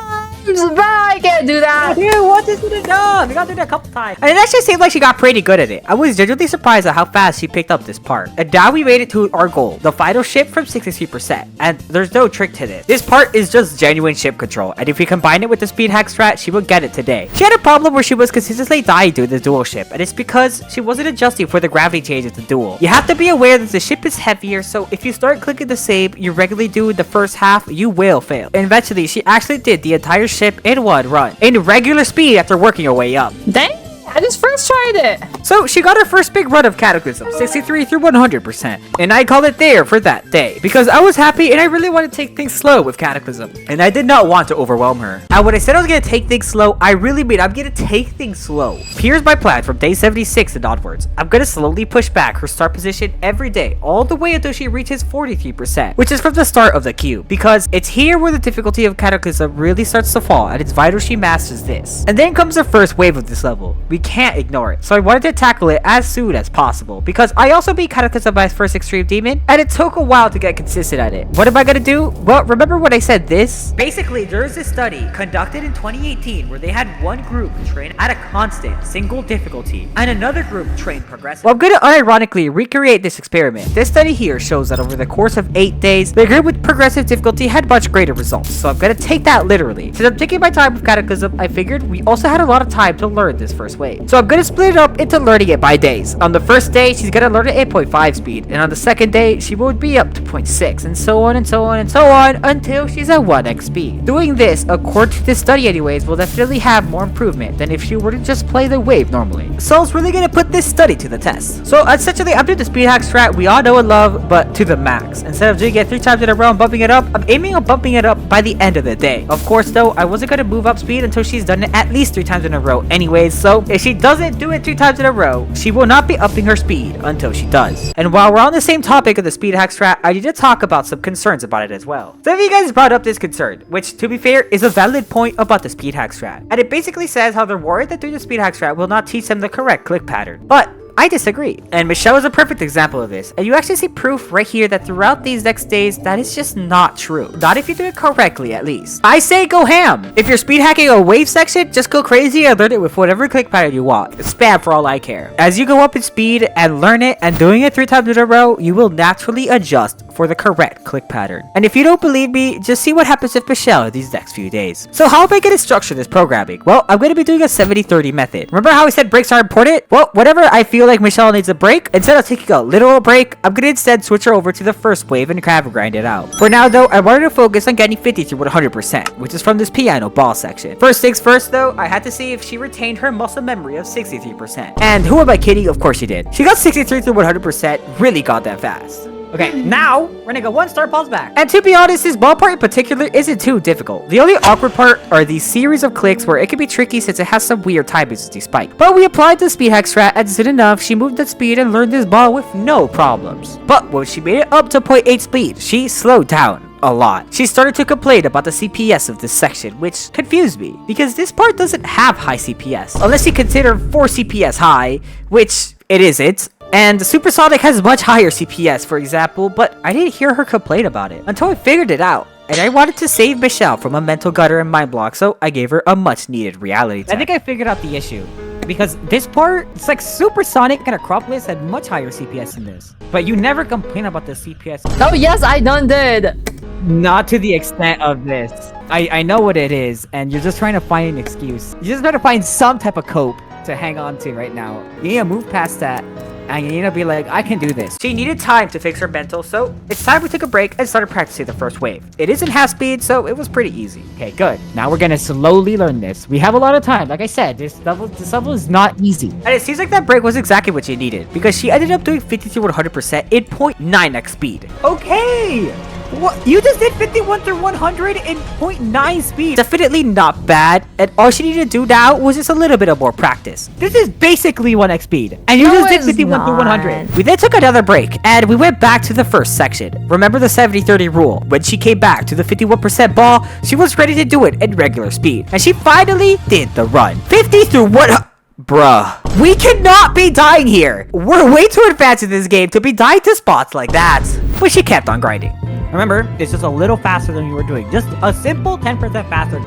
but I can't do that. Dude, what is it done? We gotta do it a couple times. And it actually seemed like she got pretty good at it. I was genuinely surprised at how fast she picked up this part. And now we made it to our goal, the final ship from 63%. And there's no trick to this. This part is just genuine ship control. And if we combine it with the speed hack strat, she would get it today. She had a problem where she was consistently dying doing the dual ship. And it's because she wasn't adjusting for the gravity change of the dual. You have to be aware that the ship is heavier. So if you start clicking the same you regularly do in the first half, you will fail. And eventually, she actually did the entire ship in 1 run in regular speed after working her way up. Dang, I just first tried it. So she got her first big run of Cataclysm, 63 through 100%. And I called it there for that day because I was happy and I really wanted to take things slow with Cataclysm. And I did not want to overwhelm her. And when I said I was going to take things slow, I really mean I'm going to take things slow. Here's my plan from day 76 and onwards. I'm going to slowly push back her start position every day, all the way until she reaches 43%, which is from the start of the cube, because it's here where the difficulty of Cataclysm really starts to fall, and it's vital she masters this. And then comes the first wave of this level. We can't ignore it. So I wanted to tackle it as soon as possible because I also beat Cataclysm by first extreme demon and it took a while to get consistent at it. What am I gonna do? Well, remember when I said this? Basically, there's this study conducted in 2018 where they had one group train at a constant single difficulty and another group train progressive. Well, I'm gonna unironically recreate this experiment. This study here shows that over the course of 8 days, the group with progressive difficulty had much greater results. So I'm gonna take that literally. Since I'm taking my time with Cataclysm, I figured we also had a lot of time to learn this first wave. So I'm gonna split it up into learning it by days. On the first day, she's gonna learn it at 8.5 speed, and on the second day, she would be up to 0.6, and so on and so on and so on until she's at 1x speed. Doing this, according to this study anyways, will definitely have more improvement than if she were to just play the wave normally. So I was really gonna put this study to the test. So essentially, I'm doing the speed hack strat we all know and love, but to the max. Instead of doing it 3 times in a row and bumping it up, I'm aiming on bumping it up by the end of the day. Of course though, I wasn't gonna move up speed until she's done it at least 3 times in a row anyways, so if she doesn't do it 3 times in a row, she will not be upping her speed until she does. And while we're on the same topic of the speed hack strat, I need to talk about some concerns about it as well. Some of you guys brought up this concern, which to be fair is a valid point about the speed hack strat. And it basically says how they're worried that doing the speed hack strat will not teach them the correct click pattern. But I disagree. And Michelle is a perfect example of this. And you actually see proof right here that throughout these next days, that is just not true. Not if you do it correctly, at least. I say go ham. If you're speed hacking a wave section, just go crazy and learn it with whatever click pattern you want. Spam for all I care. As you go up in speed and learn it and doing it 3 times in a row, you will naturally adjust for the correct click pattern. And if you don't believe me, just see what happens with Michelle in these next few days. So how am I going to structure this programming? Well, I'm going to be doing a 70-30 method. Remember how I said breaks are important? Well, whenever I feel like Michelle needs a break, instead of taking a literal break, I'm gonna instead switch her over to the first wave and grab and grind it out. For now though, I wanted to focus on getting 50 through 100%, which is from this piano ball section. First things first though, I had to see if she retained her muscle memory of 63%. And who am I kidding? Of course she did. She got 63 through 100%, really got that fast. Okay, now we're gonna go 1 star pause back. And to be honest, this ball part in particular isn't too difficult. The only awkward part are these series of clicks where it can be tricky since it has some weird timings as they spike. But we applied the speed hack strat and soon enough, she moved at speed and learned this ball with no problems. But when she made it up to 0.8 speed, she slowed down a lot. She started to complain about the CPS of this section, which confused me because this part doesn't have high CPS unless you consider 4 CPS high, which it isn't. And Supersonic has much higher CPS, for example, but I didn't hear her complain about it until I figured it out. And I wanted to save Michelle from a mental gutter and mind block, so I gave her a much needed reality check. I think I figured out the issue. Because this part, it's like Supersonic and Acropolis had much higher CPS than this. But you never complain about the CPS. Oh yes, I done did. Not to the extent of this. I know what it is, and you're just trying to find an excuse. You're just trying to find some type of cope to hang on to right now. You need to move past that. And you need to be like, I can do this. She needed time to fix her mental, so it's time we took a break and started practicing the first wave. It isn't half speed, so it was pretty easy. Okay, good. Now we're gonna slowly learn this. We have a lot of time. Like I said, this level is not easy. And it seems like that break was exactly what she needed, because she ended up doing 50 to 100% in 0.9x speed. Okay! What? You just did 51 through 100 in 0.9 speed. Definitely not bad. And all she needed to do now was just a little bit of more practice. This is basically 1x speed. And you just did 51 through 100. We then took another break and we went back to the first section. Remember the 70-30 rule. When she came back to the 51% ball, she was ready to do it in regular speed. And she finally did the run. 50 through 100. Bruh. We cannot be dying here. We're way too advanced in this game to be dying to spots like that. But she kept on grinding. Remember, it's just a little faster than you were doing. Just a simple 10% faster.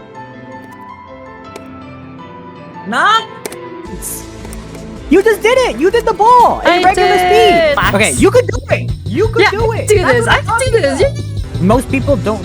Nah. You just did it. You did the ball in regular speed. Okay, you could do it. You could do it. I can do this. Most people don't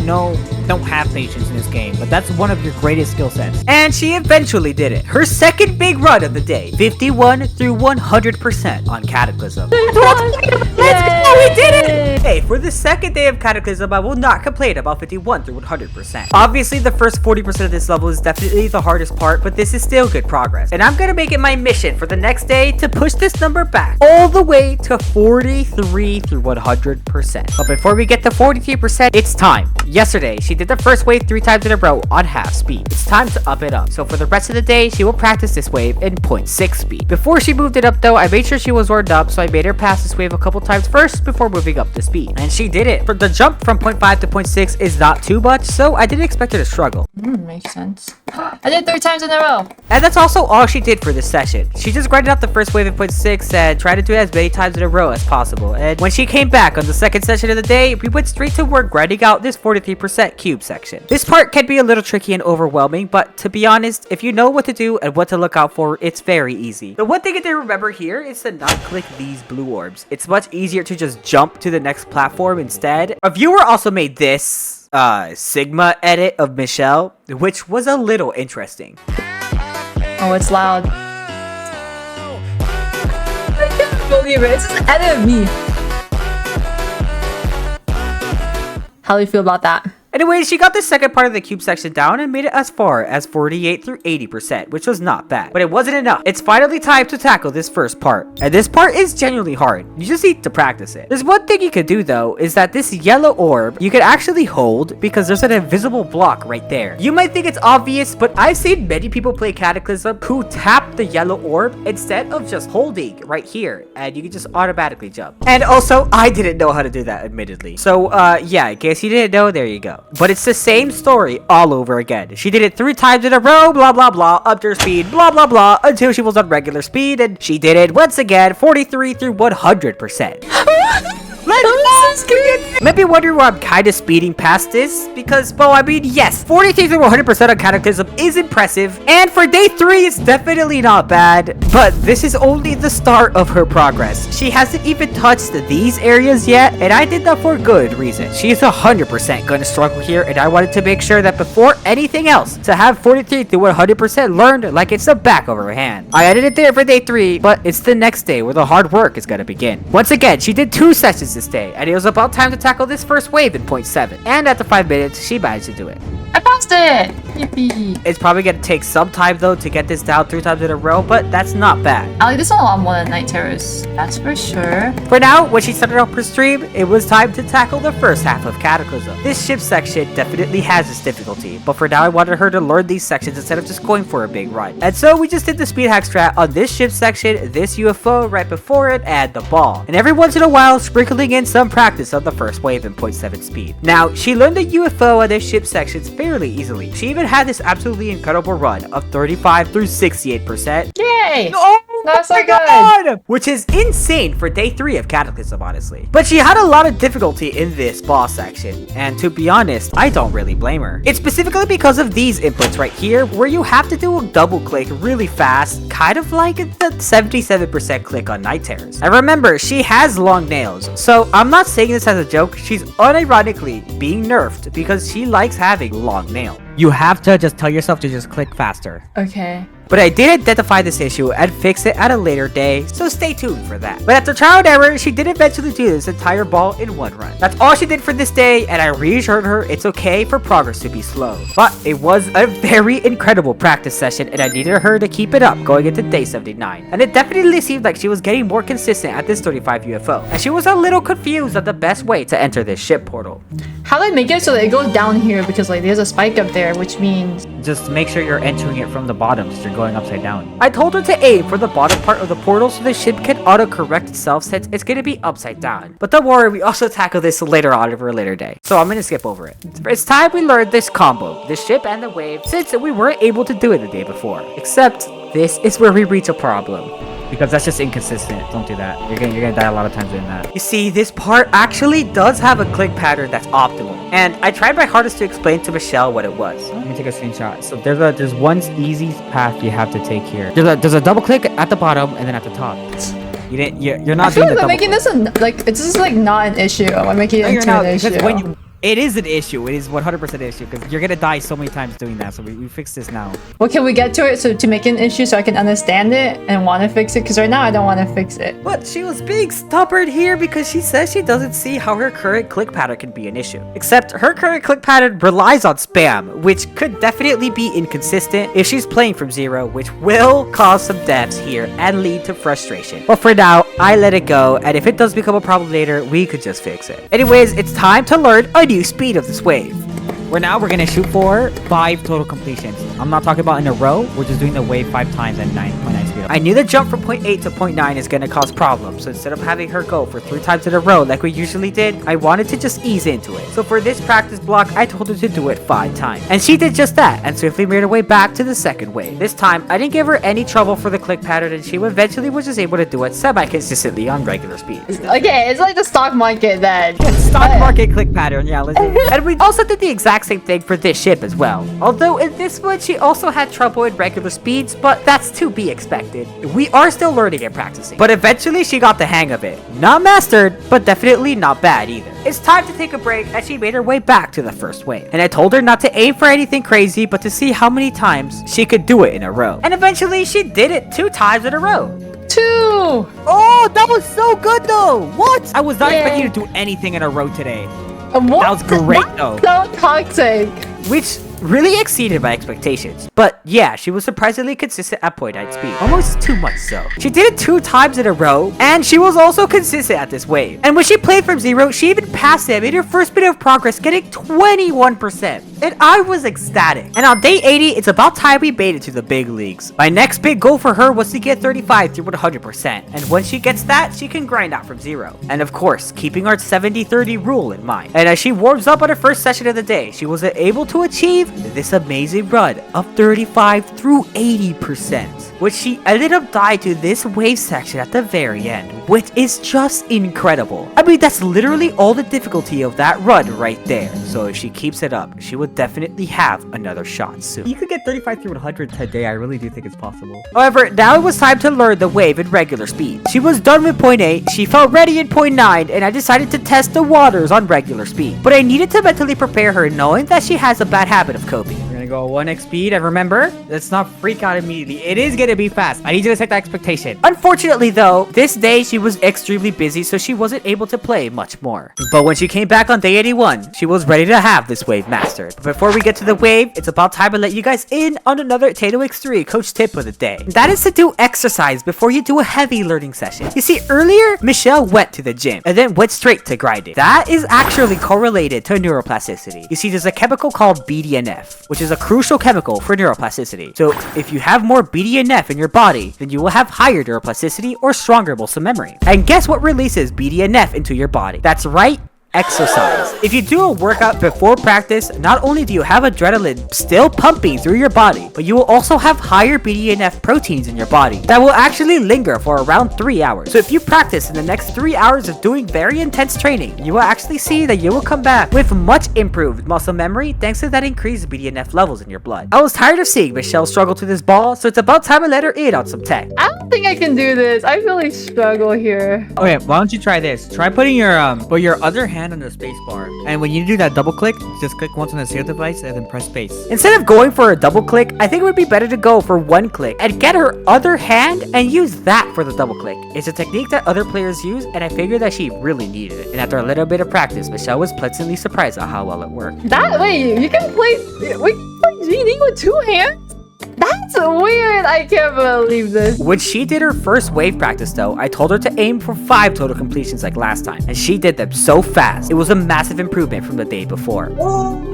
have patience in this game, but that's one of your greatest skill sets. And she eventually did it. Her second big run of the day, 51 through 100% on Cataclysm. Let's go, we did it! Hey, for the second day of Cataclysm, I will not complain about 51 through 100%. Obviously, the first 40% of this level is definitely the hardest part, but this is still good progress. And I'm gonna make it my mission for the next day to push this number back all the way to 43 through 100%. But before we get to 43%, it's time. Yesterday, she did the first wave 3 times in a row on half speed. It's time to up it up. So for the rest of the day, she will practice this wave in 0.6 speed. Before she moved it up though, I made sure she was warmed up, so I made her pass this wave a couple times times first before moving up to speed. And she did it. The jump from 0.5 to 0.6 is not too much, so I didn't expect her to struggle. Makes sense. I did 3 times in a row. And that's also all she did for this session. She just grinded out the first wave at 0.6 and tried to do it as many times in a row as possible. And when she came back on the second session of the day, we went straight to work grinding out this 43% cube section. This part can be a little tricky and overwhelming, but to be honest, if you know what to do and what to look out for, it's very easy. The one thing to remember here is to not click these blue orbs. It's much easier to just jump to the next platform instead. A viewer also made this Sigma edit of Michelle, which was a little interesting. Oh, it's loud. I can't believe it. It's just edit of me. How do you feel about that? Anyways, she got the second part of the cube section down and made it as far as 48 through 80%, which was not bad. But it wasn't enough. It's finally time to tackle this first part. And this part is genuinely hard. You just need to practice it. There's one thing you could do though, is that this yellow orb, you can actually hold because there's an invisible block right there. You might think it's obvious, but I've seen many people play Cataclysm who tap the yellow orb instead of just holding right here. And you can just automatically jump. And also, I didn't know how to do that, admittedly. So, yeah, in case you didn't know, there you go. But it's the same story all over again. She did it 3 times in a row, blah blah blah, up to her speed, blah blah blah, until she was on regular speed, and she did it once again 43 through 100%. Maybe wondering why I'm kind of speeding past this, because, well, I mean, yes, 43 through 100% on Cataclysm is impressive, and for day 3, it's definitely not bad, but this is only the start of her progress. She hasn't even touched these areas yet, and I did that for good reason. She's 100% gonna struggle here, and I wanted to make sure that before anything else, to have 43 through 100% learned like it's the back of her hand. I ended it there for day 3, but it's the next day where the hard work is gonna begin. Once again, she did 2 sessions this day, and it was about time to tackle this first wave in 0.7. And after 5 minutes, she managed to do it. I passed it! Yippee! It's probably gonna take some time though to get this down 3 times in a row, but that's not bad. I like this one a lot more than Night Terrors. That's for sure. For now, when she started off her stream, it was time to tackle the first half of Cataclysm. This ship section definitely has its difficulty, but for now I wanted her to learn these sections instead of just going for a big run. And so we just did the speed hack strat on this ship section, this UFO right before it, and the ball. And every once in a while, sprinkling in some practice on the first wave in 0.7 speed. Now, she learned the UFO and this ship sections fairly easily. She even had this absolutely incredible run of 35 through 68%. Yay! Oh That's so my good. God! Which is insane for day 3 of Cataclysm, honestly. But she had a lot of difficulty in this boss section, and to be honest, I don't really blame her. It's specifically because of these inputs right here, where you have to do a double click really fast, kind of like the 77% click on Night Terrors. And remember, she has long nails, so I'm not saying this as a joke, she's unironically being nerfed because she likes having long nails. You have to just tell yourself to just click faster. Okay. But I did identify this issue and fix it at a later day, so stay tuned for that. But after trial and error, she did eventually do this entire ball in 1 run. That's all she did for this day, and I reassured her it's okay for progress to be slow. But it was a very incredible practice session, and I needed her to keep it up going into day 79. And it definitely seemed like she was getting more consistent at this 35 UFO, and she was a little confused on the best way to enter this ship portal. How do I make it so that it goes down here? Because like there's a spike up there, which means Just make sure you're entering it from the bottom so you're going upside down. I told her to aim for the bottom part of the portal so the ship can auto-correct itself since it's going to be upside down. But don't worry, we also tackle this later on for a later day. So I'm going to skip over it. It's time we learned this combo, the ship and the wave, since we weren't able to do it the day before. Except, this is where we reach a problem. Because that's just inconsistent. Don't do that. You're gonna die a lot of times doing that. You see, this part actually does have a click pattern that's optimal. And I tried my hardest to explain to Michelle what it was. Let me take a screenshot. So there's one easy path you have to take here. There's a double click at the bottom and then at the top. You're not I feel doing like the I'm making this it's just like not an issue. I'm making it into an issue. It is an issue. It is 100% an issue because you're gonna die so many times doing that. So we fix this now. Well, can we get to it to make an issue so I can understand it and want to fix it? Because right now I don't want to fix it. But she was being stubborn here because she says she doesn't see how her current click pattern can be an issue. Except her current click pattern relies on spam, which could definitely be inconsistent if she's playing from 0, which will cause some deaths here and lead to frustration. But for now, I let it go, and if it does become a problem later, we could just fix it. Anyways, it's time to learn a new speed of this wave. We're gonna shoot for 5 total completions. I'm not talking about in a row. We're just doing the wave 5 times at 9.9 speed. I knew the jump from point 8 to point 9 is gonna cause problems. So instead of having her go for 3 times in a row like we usually did, I wanted to just ease into it. So for this practice block, I told her to do it 5 times. And she did just that and swiftly made her way back to the second wave. This time, I didn't give her any trouble for the click pattern, and she eventually was just able to do it semi-consistently on regular speed. Okay, it's like the stock market then. Stock market click pattern, yeah, listen. And we also did the exact same thing for this ship as well. Although in this one, she also had trouble in regular speeds, but that's to be expected. We are still learning and practicing. But eventually, she got the hang of it. Not mastered, but definitely not bad either. It's time to take a break as she made her way back to the first wave. And I told her not to aim for anything crazy, but to see how many times she could do it in a row. And eventually, she did it 2 times in a row. 2. Oh, that was so good though. What? I was not expecting you to do anything in a row today. What? That was great though. So toxic. Which really exceeded my expectations. But yeah, she was surprisingly consistent at point 9 speed. Almost too much so. She did it 2 times in a row, and she was also consistent at this wave. And when she played from 0, she even passed them in her first bit of progress, getting 21%. And I was ecstatic. And on day 80, it's about time we made it to the big leagues. My next big goal for her was to get 35 through 100%. And once she gets that, she can grind out from 0. And of course, keeping our 70-30 rule in mind. And as she warms up on her first session of the day, she was able to achieve this amazing run of 35 through 80%, which she ended up dying to this wave section at the very end, which is just incredible. I mean, that's literally all the difficulty of that run right there. So if she keeps it up, she would definitely have another shot soon. You could get 35 through 100 today. I really do think it's possible. However, now it was time to learn the wave in regular speed. She was done with point 8, she felt ready in point 9, and I decided to test the waters on regular speed. But I needed to mentally prepare her, knowing that she has a bad habit of coping. We're gonna go 1x speed, and remember, let's not freak out immediately. It is gonna be fast. I need you to set that expectation. Unfortunately though, this day she was extremely busy, so she wasn't able to play much more. But when she came back on day 81, she was ready to have this wave mastered. But before we get to the wave, it's about time to let you guys in on another Tato X3 coach tip of the day. That is to do exercise before you do a heavy learning session. You see, earlier, Michelle went to the gym and then went straight to grinding. That is actually correlated to neuroplasticity. You see, there's a chemical called BDNF, which is a crucial chemical for neuroplasticity. So if you have more BDNF in your body, then you will have higher neuroplasticity or stronger muscle memory. And guess what releases BDNF into your body? That's right, exercise. If you do a workout before practice, not only do you have adrenaline still pumping through your body, but you will also have higher BDNF proteins in your body that will actually linger for around 3 hours. So if you practice in the next 3 hours of doing very intense training, you will actually see that you will come back with much improved muscle memory thanks to that increased BDNF levels in your blood. I was tired of seeing Michelle struggle to this ball, so it's about time I let her in on some tech. I don't think I can do this. I really struggle here. Okay, why don't you try this? Try putting your other hand on the space bar, and when you do that double click, just click once on the zero device and then press space. Instead of going for a double click, I think it would be better to go for 1 click and get her other hand and use that for the double click. It's a technique that other players use, and I figured that she really needed it. And after a little bit of practice, Michelle was pleasantly surprised at how well it worked. That way, you can play GD with 2 hands? That's weird. I can't believe this. When she did her first wave practice though, I told her to aim for 5 total completions like last time, and she did them so fast. It was a massive improvement from the day before. Ooh.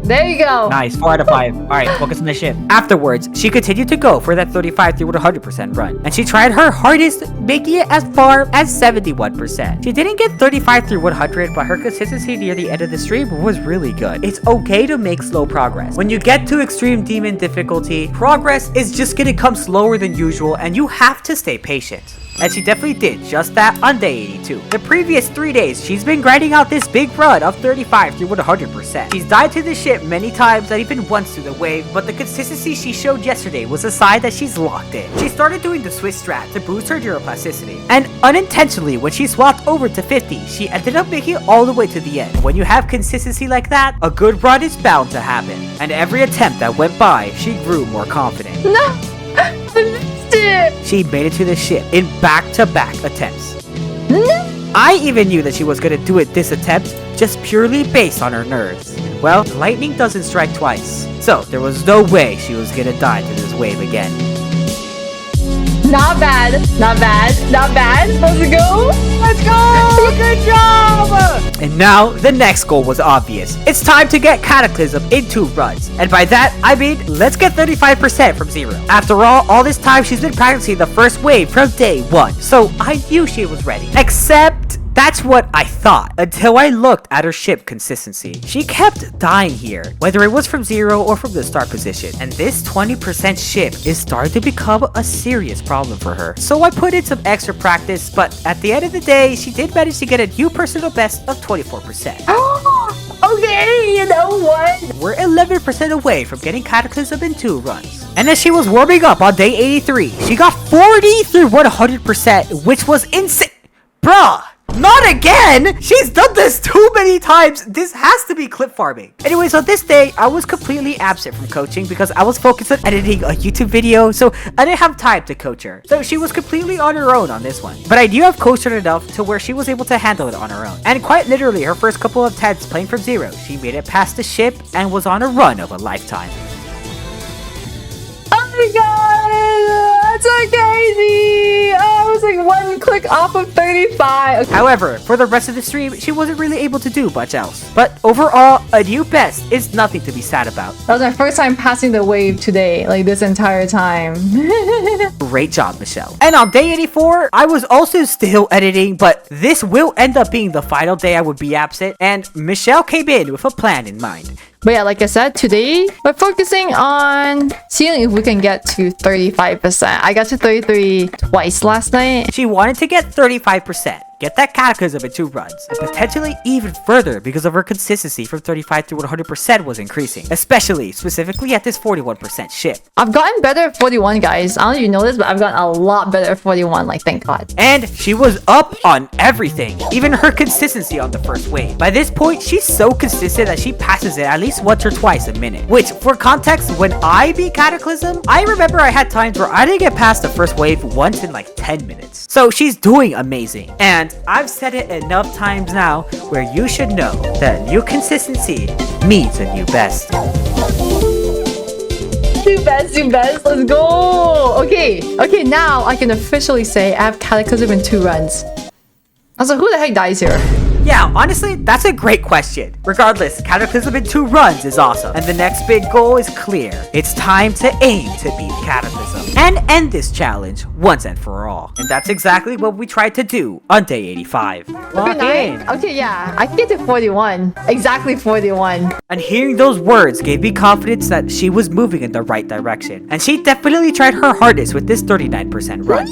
There you go. Nice, 4 out of 5. Alright, focus on the ship. Afterwards, she continued to go for that 35 through 100% run, and she tried her hardest, making it as far as 71%. She didn't get 35 through 100, but her consistency near the end of the stream was really good. It's okay to make slow progress. When you get to extreme demon difficulty, progress is just gonna come slower than usual, and you have to stay patient. And she definitely did just that on day 82. The previous 3 days, she's been grinding out this big run of 35 through 100%. She's died to the ship many times, not even once through the wave, but the consistency she showed yesterday was a sign that she's locked in. She started doing the Swiss strat to boost her neuroplasticity, and unintentionally, when she swapped over to 50, she ended up making it all the way to the end. When you have consistency like that, a good run is bound to happen. And every attempt that went by, she grew more confident. No! I missed it! She made it to the ship in back-to-back attempts. No! I even knew that she was gonna do it this attempt just purely based on her nerves. Well, lightning doesn't strike twice, so there was no way she was gonna die to this wave again. Not bad. Not bad. Not bad. Let's go. Let's go! Good job! And now, the next goal was obvious. It's time to get Cataclysm in 2 runs. And by that, I mean, let's get 35% from 0. After all this time, she's been practicing the first wave from day 1. So I knew she was ready. Except... that's what I thought, until I looked at her ship consistency. She kept dying here, whether it was from 0 or from the start position, and this 20% ship is starting to become a serious problem for her. So I put in some extra practice, but at the end of the day, she did manage to get a new personal best of 24%. Okay, you know what? We're 11% away from getting Cataclysm in 2 runs. And as she was warming up on day 83, she got 40 through 100%, which was insane. Bruh! Not again! She's done this too many times. This has to be clip farming. Anyways, on this day, I was completely absent from coaching because I was focused on editing a YouTube video, so I didn't have time to coach her. So she was completely on her own on this one. But I do have coached her enough to where she was able to handle it on her own. And quite literally, her first couple of attempts playing from 0, she made it past the ship and was on a run of a lifetime. Oh my god! That's so crazy! Oh, I was like 1 click off of 35. Okay. However, for the rest of the stream, she wasn't really able to do much else. But overall, a new best is nothing to be sad about. That was my first time passing the wave today, like this entire time. Great job, Michelle. And on day 84, I was also still editing, but this will end up being the final day I would be absent, and Michelle came in with a plan in mind. But yeah, like I said, today we're focusing on seeing if we can get to 35%. I got to 33 twice last night. She wanted to get 35%, get that Cataclysm in 2 runs, and potentially even further because of her consistency from 35 to 100% was increasing, specifically at this 41% ship. I've gotten better at 41, guys. I don't know if you know this, but I've gotten a lot better at 41, like thank God. And she was up on everything, even her consistency on the first wave. By this point, she's so consistent that she passes it at least once or twice a minute. Which, for context, when I beat Cataclysm, I remember I had times where I didn't get past the first wave once in like 10 minutes. So she's doing amazing. And I've said it enough times now where you should know that new consistency means a new best. New best, let's go! Okay, now I can officially say I have Cataclysm in 2 runs. Also, who the heck dies here? Yeah, honestly, that's a great question. Regardless, Cataclysm in 2 runs is awesome, and the next big goal is clear. It's time to aim to beat Cataclysm and end this challenge once and for all. And that's exactly what we tried to do on day 85. Lock in. Okay, yeah, I can get to 41. Exactly 41. And hearing those words gave me confidence that she was moving in the right direction. And she definitely tried her hardest with this 39% run.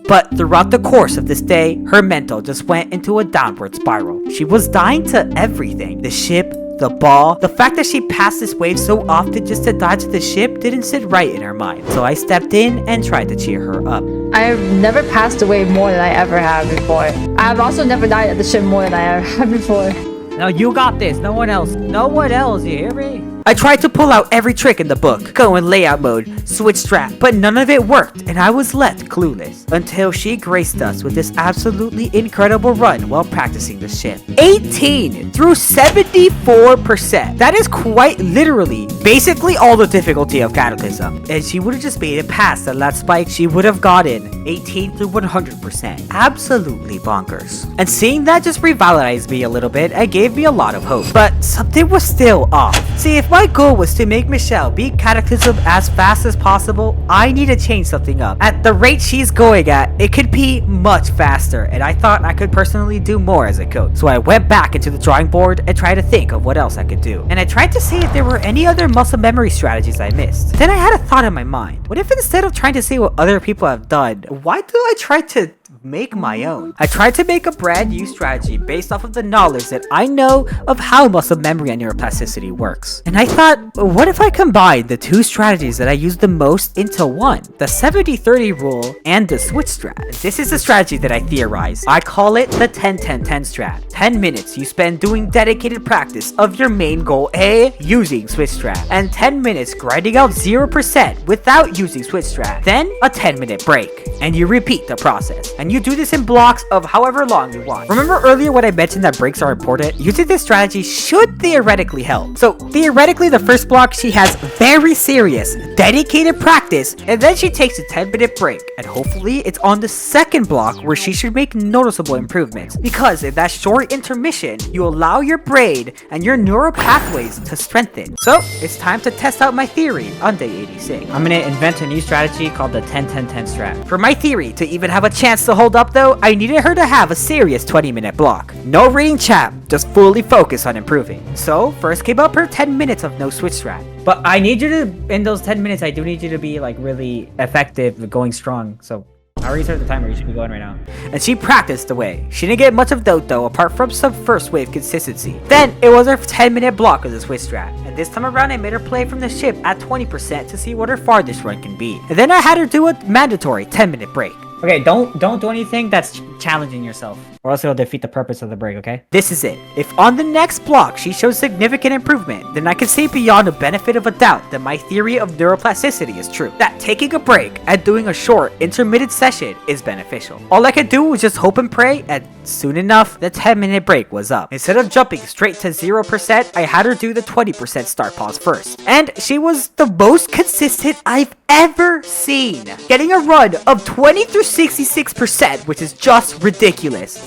But throughout the course of this day, her mental just went into a downward spiral. She was dying to everything. The ship, the ball, the fact that she passed this wave so often just to die to the ship didn't sit right in her mind. So I stepped in and tried to cheer her up. I've never passed a wave more than I ever have before. I've also never died at the ship more than I ever have before. Now you got this, no one else. No one else, you hear me? I tried to pull out every trick in the book, go in layout mode, switch strat, but none of it worked and I was left clueless until she graced us with this absolutely incredible run while practicing the ship. 18 through 74%. That is quite literally basically all the difficulty of Cataclysm. And she would have just made it past the last spike, she would have gotten 18 through 100%. Absolutely bonkers. And seeing that just revitalized me a little bit and gave me a lot of hope. But something was still off. See, if my goal was to make Michelle beat Cataclysm as fast as possible, I need to change something up. At the rate she's going at, it could be much faster, and I thought I could personally do more as a coach. So I went back into the drawing board and tried to think of what else I could do. And I tried to see if there were any other muscle memory strategies I missed. Then I had a thought in my mind. What if instead of trying to see what other people have done, why do I try to make my own? I tried to make a brand new strategy based off of the knowledge that I know of how muscle memory and neuroplasticity works. And I thought, what if I combine the 2 strategies that I use the most into one? The 70-30 rule and the switch strat. This is a strategy that I theorized. I call it the 10-10-10 strat. 10 minutes you spend doing dedicated practice of your main goal A using switch strat, and 10 minutes grinding out 0% without using switch strat. Then a 10-minute break, and you repeat the process. And and you do this in blocks of however long you want. Remember earlier when I mentioned that breaks are important? Using this strategy should theoretically help. So theoretically, the first block, she has very serious, dedicated practice, and then she takes a 10-minute break, and hopefully it's on the second block where she should make noticeable improvements, because in that short intermission, you allow your brain and your neural pathways to strengthen. So it's time to test out my theory on day 86. I'm gonna invent a new strategy called the 10-10-10 strat. For my theory to even have a chance to hold up though, I needed her to have a serious 20-minute block. No reading chat, just fully focus on improving. So first came up her 10 minutes of no switch strat. But I need you to, in those 10 minutes, I do need you to be like really effective with going strong. So I'll restart the timer, you should be going right now. And she practiced away. She didn't get much of Tato apart from some first wave consistency. Then it was her 10-minute block of the switch strat. And this time around I made her play from the ship at 20% to see what her farthest run can be. And then I had her do a mandatory 10-minute break. Okay, don't do anything that's challenging yourself, or else it'll defeat the purpose of the break, okay? This is it. If on the next block she shows significant improvement, then I can say beyond the benefit of a doubt that my theory of neuroplasticity is true. That taking a break and doing a short, intermittent session is beneficial. All I could do was just hope and pray, and soon enough, the 10-minute break was up. Instead of jumping straight to 0%, I had her do the 20% start pause first. And she was the most consistent I've ever seen, getting a run of 20 through 66%, which is just ridiculous.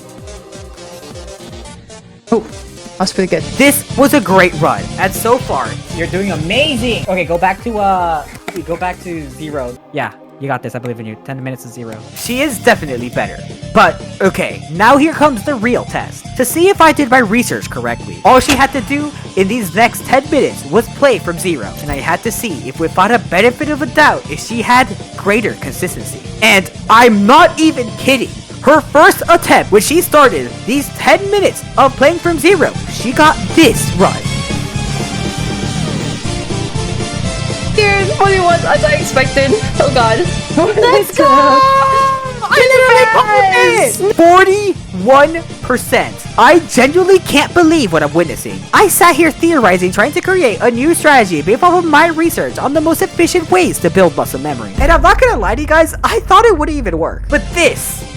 Oh, that's pretty good. This was a great run, and so far, you're doing amazing. Okay, go back to 0. Yeah, you got this. I believe in you. 10 minutes to 0. She is definitely better. But, okay, now here comes the real test. To see if I did my research correctly, all she had to do in these next 10 minutes was play from 0. And I had to see if without a benefit of a doubt, if she had greater consistency. And I'm not even kidding. Her first attempt when she started these 10 minutes of playing from 0, she got this run. Dude, 41 as I expected. Oh god. Let's go! I literally called it! 41%. I genuinely can't believe what I'm witnessing. I sat here theorizing, trying to create a new strategy based off of my research on the most efficient ways to build muscle memory. And I'm not gonna lie to you guys, I thought it wouldn't even work. But this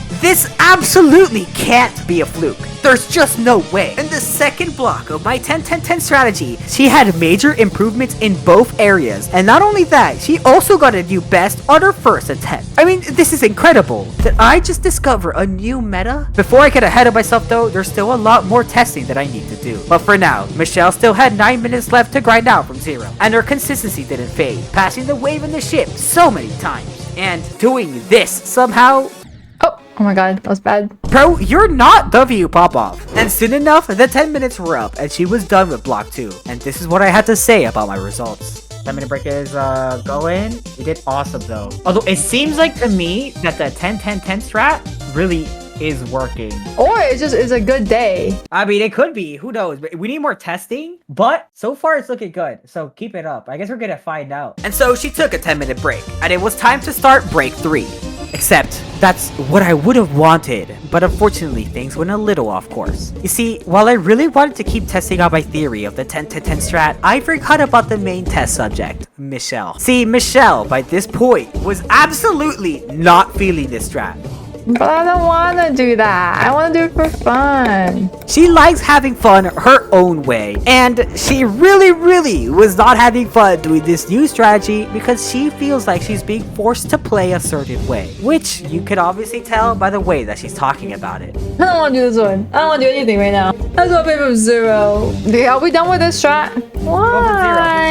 absolutely can't be a fluke. There's just no way. In the second block of my 10-10-10 strategy, she had major improvements in both areas. And not only that, she also got a new best on her first attempt. I mean, this is incredible. Did I just discover a new meta? Before I get ahead of myself though, there's still a lot more testing that I need to do. But for now, Michelle still had 9 minutes left to grind out from 0. And her consistency didn't fade, passing the wave in the ship so many times. And doing this somehow. Oh my god, that was bad. Bro, you're not W Pop-Off. And soon enough, the 10 minutes were up and she was done with block 2. And this is what I had to say about my results. 10-minute break is going. You did awesome though. Although it seems like to me that the 10-10-10 strat really is working. Or it's a good day. I mean, it could be. Who knows? We need more testing. But so far, it's looking good. So keep it up. I guess we're gonna find out. And so she took a 10-minute break. And it was time to start break 3. Except, that's what I would have wanted, but unfortunately things went a little off course. You see, while I really wanted to keep testing out my theory of the 10-10-10 strat, I forgot about the main test subject, Michelle. See, Michelle, by this point, was absolutely not feeling this strat. But I don't want to do that. I want to do it for fun. She likes having fun her own way, and she really was not having fun doing this new strategy because she feels like she's being forced to play a certain way, which you could obviously tell by the way that she's talking about it. I don't want to do this one. I don't want to do anything right now. I just want to play from 0. Are we done with this strat? Why?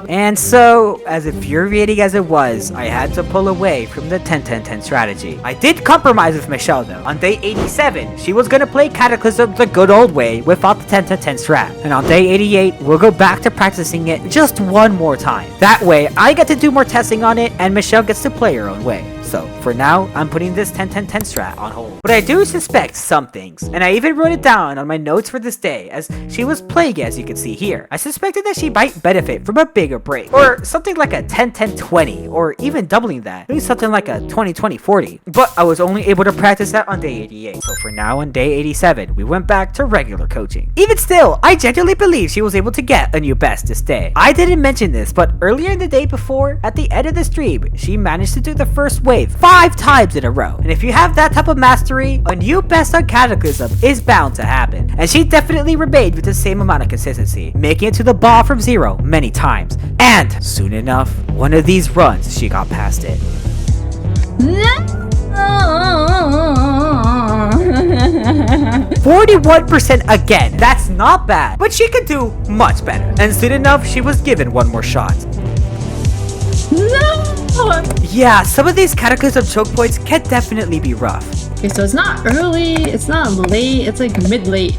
And so, as infuriating as it was, I had to pull away from the 10-10-10 strategy. I did compromise with Michelle though. On day 87, she was gonna play Cataclysm the good old way without the 10-10-10 strat. And on day 88, we'll go back to practicing it just one more time. That way, I get to do more testing on it and Michelle gets to play her own way. So, for now, I'm putting this 10-10-10 strat on hold. But I do suspect some things, and I even wrote it down on my notes for this day, as she was playing as you can see here. I suspected that she might benefit from a bigger break, or something like a 10-10-20, or even doubling that, maybe something like a 20-20-40. But I was only able to practice that on day 88, so for now on day 87, we went back to regular coaching. Even still, I genuinely believe she was able to get a new best this day. I didn't mention this, but earlier in the day before, at the end of the stream, she managed to do the first wave 5 5 times in a row. And if you have that type of mastery, a new best on Cataclysm is bound to happen. And she definitely remained with the same amount of consistency, making it to the ball from 0 many times. And soon enough, one of these runs, she got past it. 41% again. That's not bad, but she could do much better. And soon enough, she was given one more shot. No! Yeah, some of these Cataclysm choke points can definitely be rough. Okay, so it's not early, it's not late, it's like mid-late.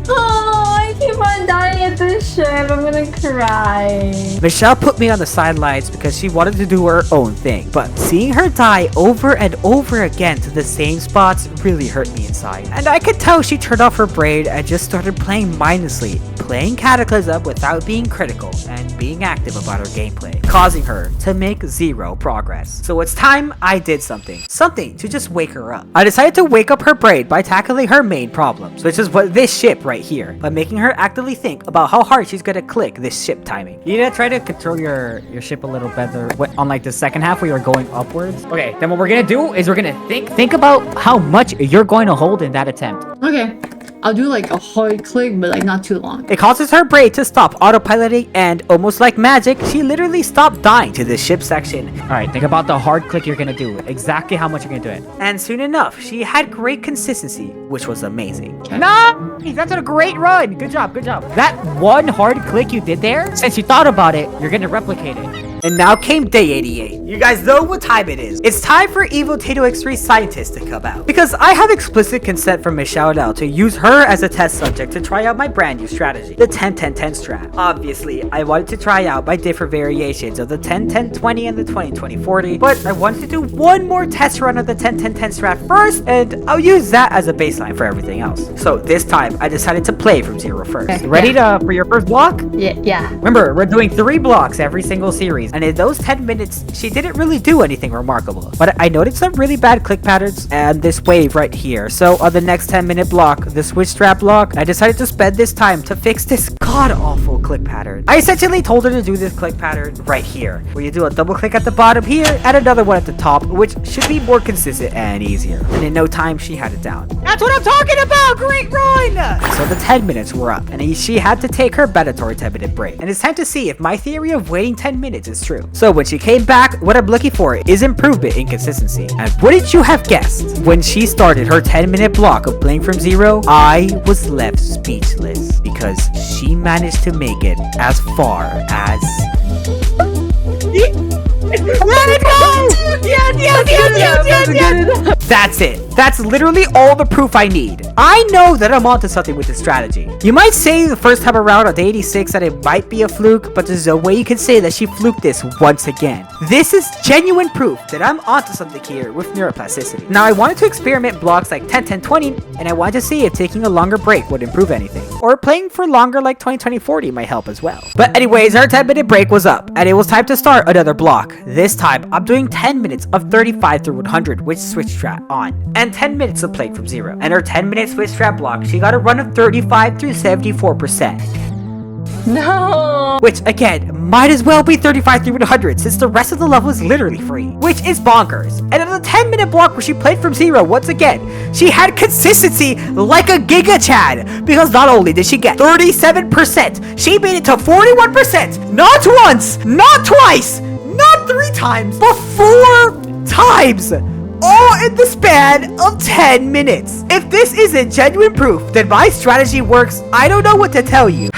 Oh, I keep on dying at this ship. I'm gonna cry. Michelle put me on the sidelines because she wanted to do her own thing, but seeing her die over and over again to the same spots really hurt me inside. And I could tell she turned off her brain and just started playing mindlessly, playing Cataclysm without being critical and being active about her gameplay, causing her to make 0 progress. So it's time I did something to just wake her up. I decided to wake up her brain by tackling her main problems, which is what this ship right here, by making her actively think about how hard she's gonna click this ship timing. You need to try to control your ship a little better on like the second half where you're going upwards. Okay, then what we're gonna do is we're gonna think about how much you're going to hold in that attempt. Okay, I'll do like a hard click, but like not too long. It causes her brain to stop autopiloting, and almost like magic, she literally stopped dying to this ship section. Alright, think about the hard click you're gonna do, exactly how much you're gonna do it. And soon enough, she had great consistency, which was amazing. Nice! That's a great run! Good job, good job. That one hard click you did there, since you thought about it, you're gonna replicate it. And now came day 88. You guys know what time it is. It's time for Evil Tato X3 Scientist to come out. Because I have explicit consent from Miss Shoutout to use her as a test subject to try out my brand new strategy, the 10-10-10 strat. Obviously, I wanted to try out my different variations of the 10-10-20 and the 20-20-40, but I wanted to do one more test run of the 10-10-10 strat first, and I'll use that as a baseline for everything else. So this time, I decided to play from 0 first. Okay, Ready for your first block? Yeah. Remember, we're doing 3 blocks every single series, and in those 10 minutes, she didn't really do anything remarkable. But I noticed some really bad click patterns and this wave right here. So on the next 10-minute block, the switch strap block, I decided to spend this time to fix this god-awful click pattern. I essentially told her to do this click pattern right here, where you do a double click at the bottom here and another one at the top, which should be more consistent and easier. And in no time, she had it down. That's what I'm talking about! Great run! So the 10 minutes were up, and she had to take her mandatory 10-minute break. And it's time to see if my theory of waiting 10 minutes is true. So when she came back, what I'm looking for is improvement in consistency. And wouldn't you have guessed, when she started her 10-minute block of playing from 0, I was left speechless because she managed to make it as far as... Let it go! Yes! That's it. That's literally all the proof I need. I know that I'm onto something with this strategy. You might say the first time around on day 86 that it might be a fluke, but there's no way you can say that she fluked this once again. This is genuine proof that I'm onto something here with neuroplasticity. Now, I wanted to experiment blocks like 10-10-20, and I wanted to see if taking a longer break would improve anything, or playing for longer like 20-20-40 might help as well. But anyways, our 10-minute break was up, and it was time to start another block. This time, I'm doing 10 minutes of 35 through 100 with switch strat on, and 10 minutes of playing from 0. And her 10-minute switch strat block, she got a run of 35 through 74%. No! Which, again, might as well be 35 through 100 since the rest of the level is literally free. Which is bonkers. And in the 10-minute block where she played from 0, once again, she had consistency like a Giga Chad. Because not only did she get 37%, she made it to 41%. Not once, not twice, not 3 times, but 4 times. All in the span of 10 minutes. If this isn't genuine proof that my strategy works, I don't know what to tell you.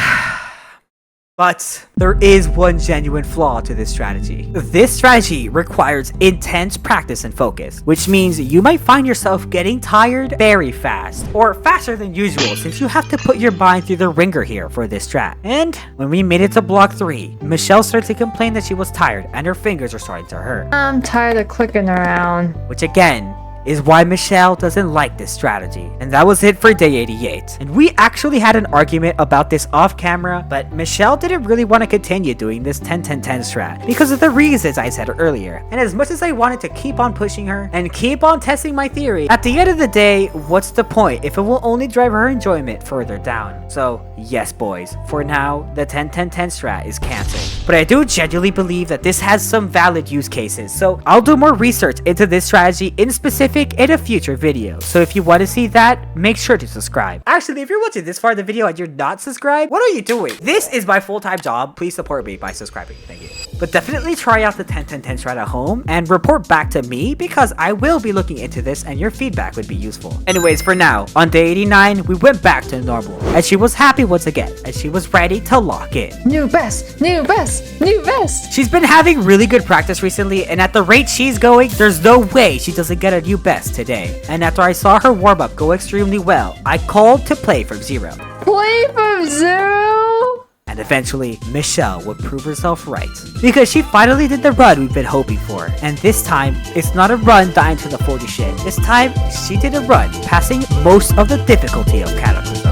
But there is one genuine flaw to this strategy. This strategy requires intense practice and focus, which means you might find yourself getting tired very fast, or faster than usual since you have to put your mind through the ringer here for this strat. And when we made it to block 3, Michelle started to complain that she was tired and her fingers are starting to hurt. I'm tired of clicking around. Which again, is why Michelle doesn't like this strategy. And that was it for day 88. And we actually had an argument about this off camera, but Michelle didn't really want to continue doing this 10-10-10 strat because of the reasons I said earlier. And as much as I wanted to keep on pushing her and keep on testing my theory, at the end of the day, what's the point if it will only drive her enjoyment further down? So yes, boys, for now, the 10-10-10 strat is cancelled. but I do genuinely believe that this has some valid use cases, so I'll do more research into this strategy in specific in a future video. So if you want to see that, make sure to subscribe. Actually, if you're watching this far in the video and you're not subscribed, what are you doing? This is my full-time job. Please support me by subscribing. Thank you. But definitely try out the 10-10-10 strat at home and report back to me because I will be looking into this and your feedback would be useful. Anyways, for now, on day 89, we went back to normal and she was happy once again and she was ready to lock in. New best, new best, new best. She's been having really good practice recently, and at the rate she's going, there's no way she doesn't get a new best today. And after I saw her warm-up go extremely well, I called to play from zero. Play from zero? And eventually, Michelle would prove herself right. Because she finally did the run we've been hoping for. And this time, it's not a run dying to the 40 shit. This time, she did a run, passing most of the difficulty of Cataclysm.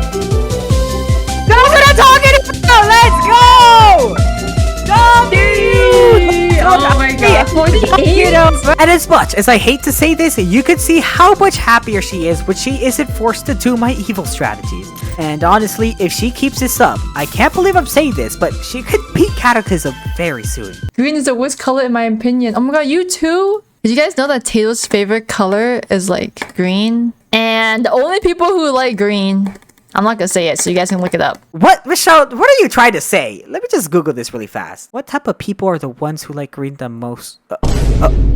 That's what I'm talking about! Let's go! Oh my god, 48? And as much as I hate to say this, you can see how much happier she is when she isn't forced to do my evil strategies. And honestly, if she keeps this up, I can't believe I'm saying this, but she could beat Cataclysm very soon. Green is the worst color in my opinion. Oh my god, you too? Did you guys know that Tato's favorite color is like green? And the only people who like green, I'm not gonna say it, so you guys can look it up. What, Michelle, what are you trying to say? Let me just Google this really fast. What type of people are the ones who like green the most?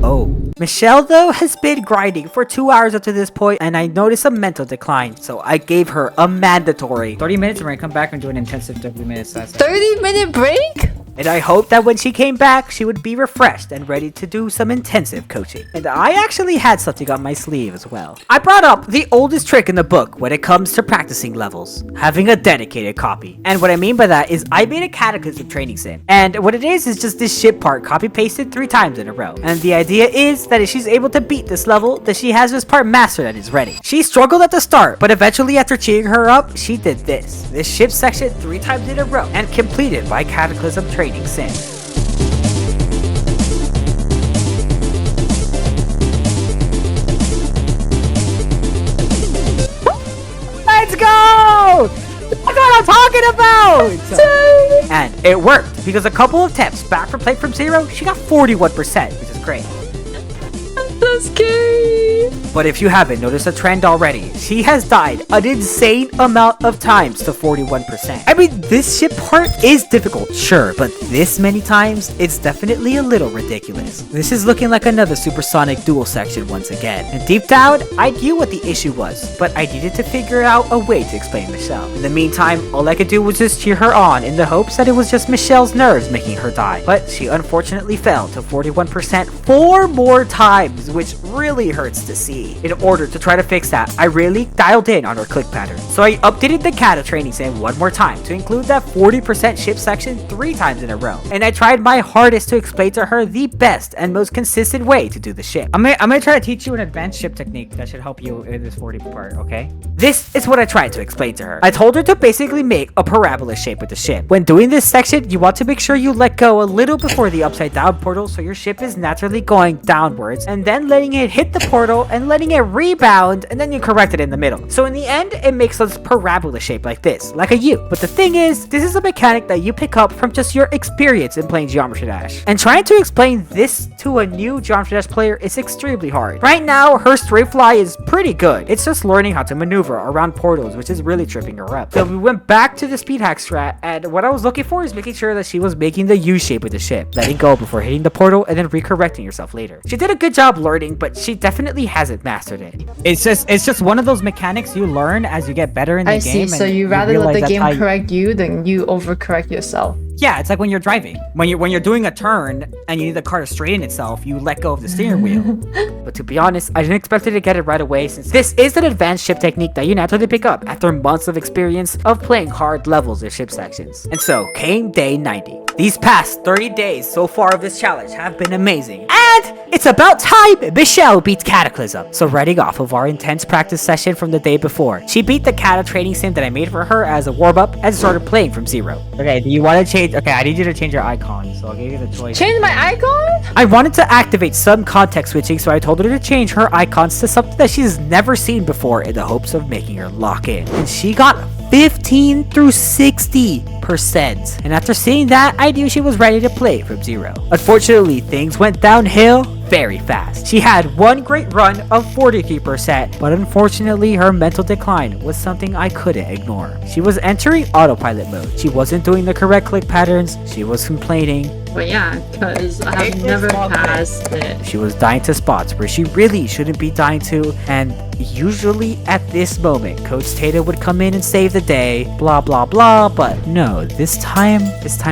Oh. Michelle, though, has been grinding for 2 hours up to this point, and I noticed a mental decline, so I gave her a mandatory 30 minutes and we're gonna come back and do an intensive 30 minutes. 30-minute break? and I hoped that when she came back, she would be refreshed and ready to do some intensive coaching. And I actually had something on my sleeve as well. I brought up the oldest trick in the book when it comes to practicing levels, having a dedicated copy. And what I mean by that is I made a Cataclysm training sim, and what it is just this ship part copy pasted 3 times in a row. And the idea is that if she's able to beat this level, that she has this part mastered and is ready. She struggled at the start, but eventually after cheering her up, she did this ship section 3 times in a row and completed my Cataclysm training sim. Let's go! That's what I'm talking about! And it worked, because a couple of attempts back from play from 0, she got 41%, which is great. So scary. But if you haven't noticed a trend already, she has died an insane amount of times to 41%. I mean, this ship part is difficult, sure, but this many times, it's definitely a little ridiculous. This is looking like another supersonic duel section once again. And deep down, I knew what the issue was, but I needed to figure out a way to explain Michelle. In the meantime, all I could do was just cheer her on in the hopes that it was just Michelle's nerves making her die. But she unfortunately fell to 41% 4 more times, which really hurts to see. In order to try to fix that, I really dialed in on her click pattern. So I updated the Kata training sim one more time to include that 40% ship section 3 times in a row. And I tried my hardest to explain to her the best and most consistent way to do the ship. I'm gonna try to teach you an advanced ship technique that should help you in this 40 part, okay? This is what I tried to explain to her. I told her to basically make a parabola shape with the ship. When doing this section, you want to make sure you let go a little before the upside down portal so your ship is naturally going downwards, and then letting it hit the portal and letting it rebound, and then you correct it in the middle. So in the end, it makes a parabola shape like this, like a U. But the thing is, this is a mechanic that you pick up from just your experience in playing Geometry Dash. And trying to explain this to a new Geometry Dash player is extremely hard. Right now, her straight fly is pretty good. It's just learning how to maneuver around portals, which is really tripping her up. So we went back to the speed hack strat, and what I was looking for is making sure that she was making the U shape with the ship, letting go before hitting the portal, and then recorrecting yourself later. She did a good job learning, but she definitely hasn't mastered it. It's just one of those mechanics you learn as you get better in the I game. see. So you rather let the game correct you than you overcorrect yourself. Yeah, it's like when you're driving. When you're doing a turn and you need the car to straighten itself, you let go of the steering wheel. But to be honest, I didn't expect her to get it right away, since this is an advanced ship technique that you naturally pick up after months of experience of playing hard levels of ship sections. And so came day 90. These past 30 days so far of this challenge have been amazing. And it's about time Michelle beats Cataclysm. So writing off of our intense practice session from the day before, she beat the Kata training sim that I made for her as a warm-up and started playing from 0. Okay, do you want to change? Okay, I need you to change your icon, so I'll give you the choice. Change my icon? I wanted to activate some context switching, so I told her to change her icons to something that she's never seen before in the hopes of making her lock in. And she got 15 through 60% 40%. And after seeing that, I knew she was ready to play from zero. Unfortunately, things went downhill very fast. She had one great run of 43%, but unfortunately her mental decline was something I couldn't ignore. She was entering autopilot mode. She wasn't doing the correct click patterns. She was complaining. But yeah, because I have never passed it. She was dying to spots where she really shouldn't be dying to, and usually at this moment, Coach Tato would come in and save the day, blah blah blah, but no, this time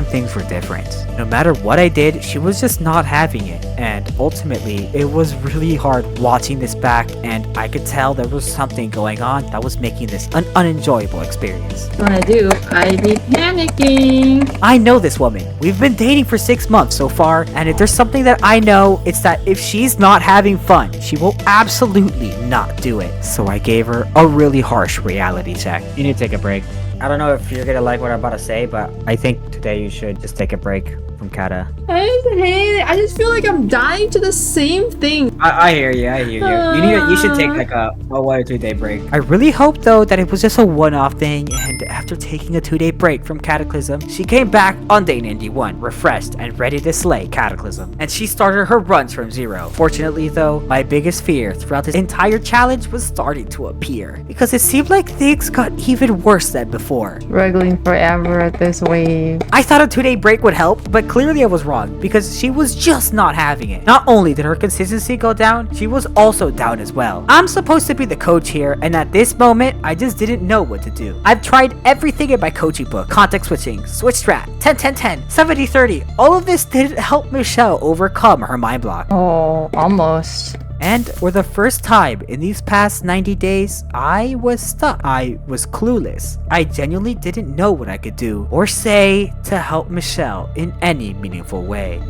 things were different. No matter what I did, she was just not having it, and ultimately, it was really hard watching this back, and I could tell there was something going on that was making this an unenjoyable experience. What I do, I be panicking. I know this woman. We've been dating for 6 months so far, and if there's something that I know, it's that if she's not having fun, she will absolutely not do it. So I gave her a really harsh reality check. You need to take a break. I don't know if you're gonna like what I'm about to say, but I think today you should just take a break from Kata. I just hate it. I just feel like I'm dying to the same thing. I hear you. You should take like a 1 or 2 day break. I really hope though that it was just a one-off thing, and after taking a 2 day break from Cataclysm, she came back on day 91, refreshed and ready to slay Cataclysm. And she started her runs from zero. Fortunately though, my biggest fear throughout this entire challenge was starting to appear, because it seemed like things got even worse than before. Struggling forever at this wave. I thought a 2 day break would help, but clearly I was wrong, because she was just not having it. Not only did her consistency go down, she was also down as well. I'm supposed to be the coach here, and at this moment, I just didn't know what to do. I've tried everything in my coaching book: context switching, switch strat, 10-10-10, 70-30. All of this didn't help Michelle overcome her mind block. Oh, almost. And for the first time in these past 90 days, I was stuck. I was clueless. I genuinely didn't know what I could do or say to help Michelle in any meaningful way.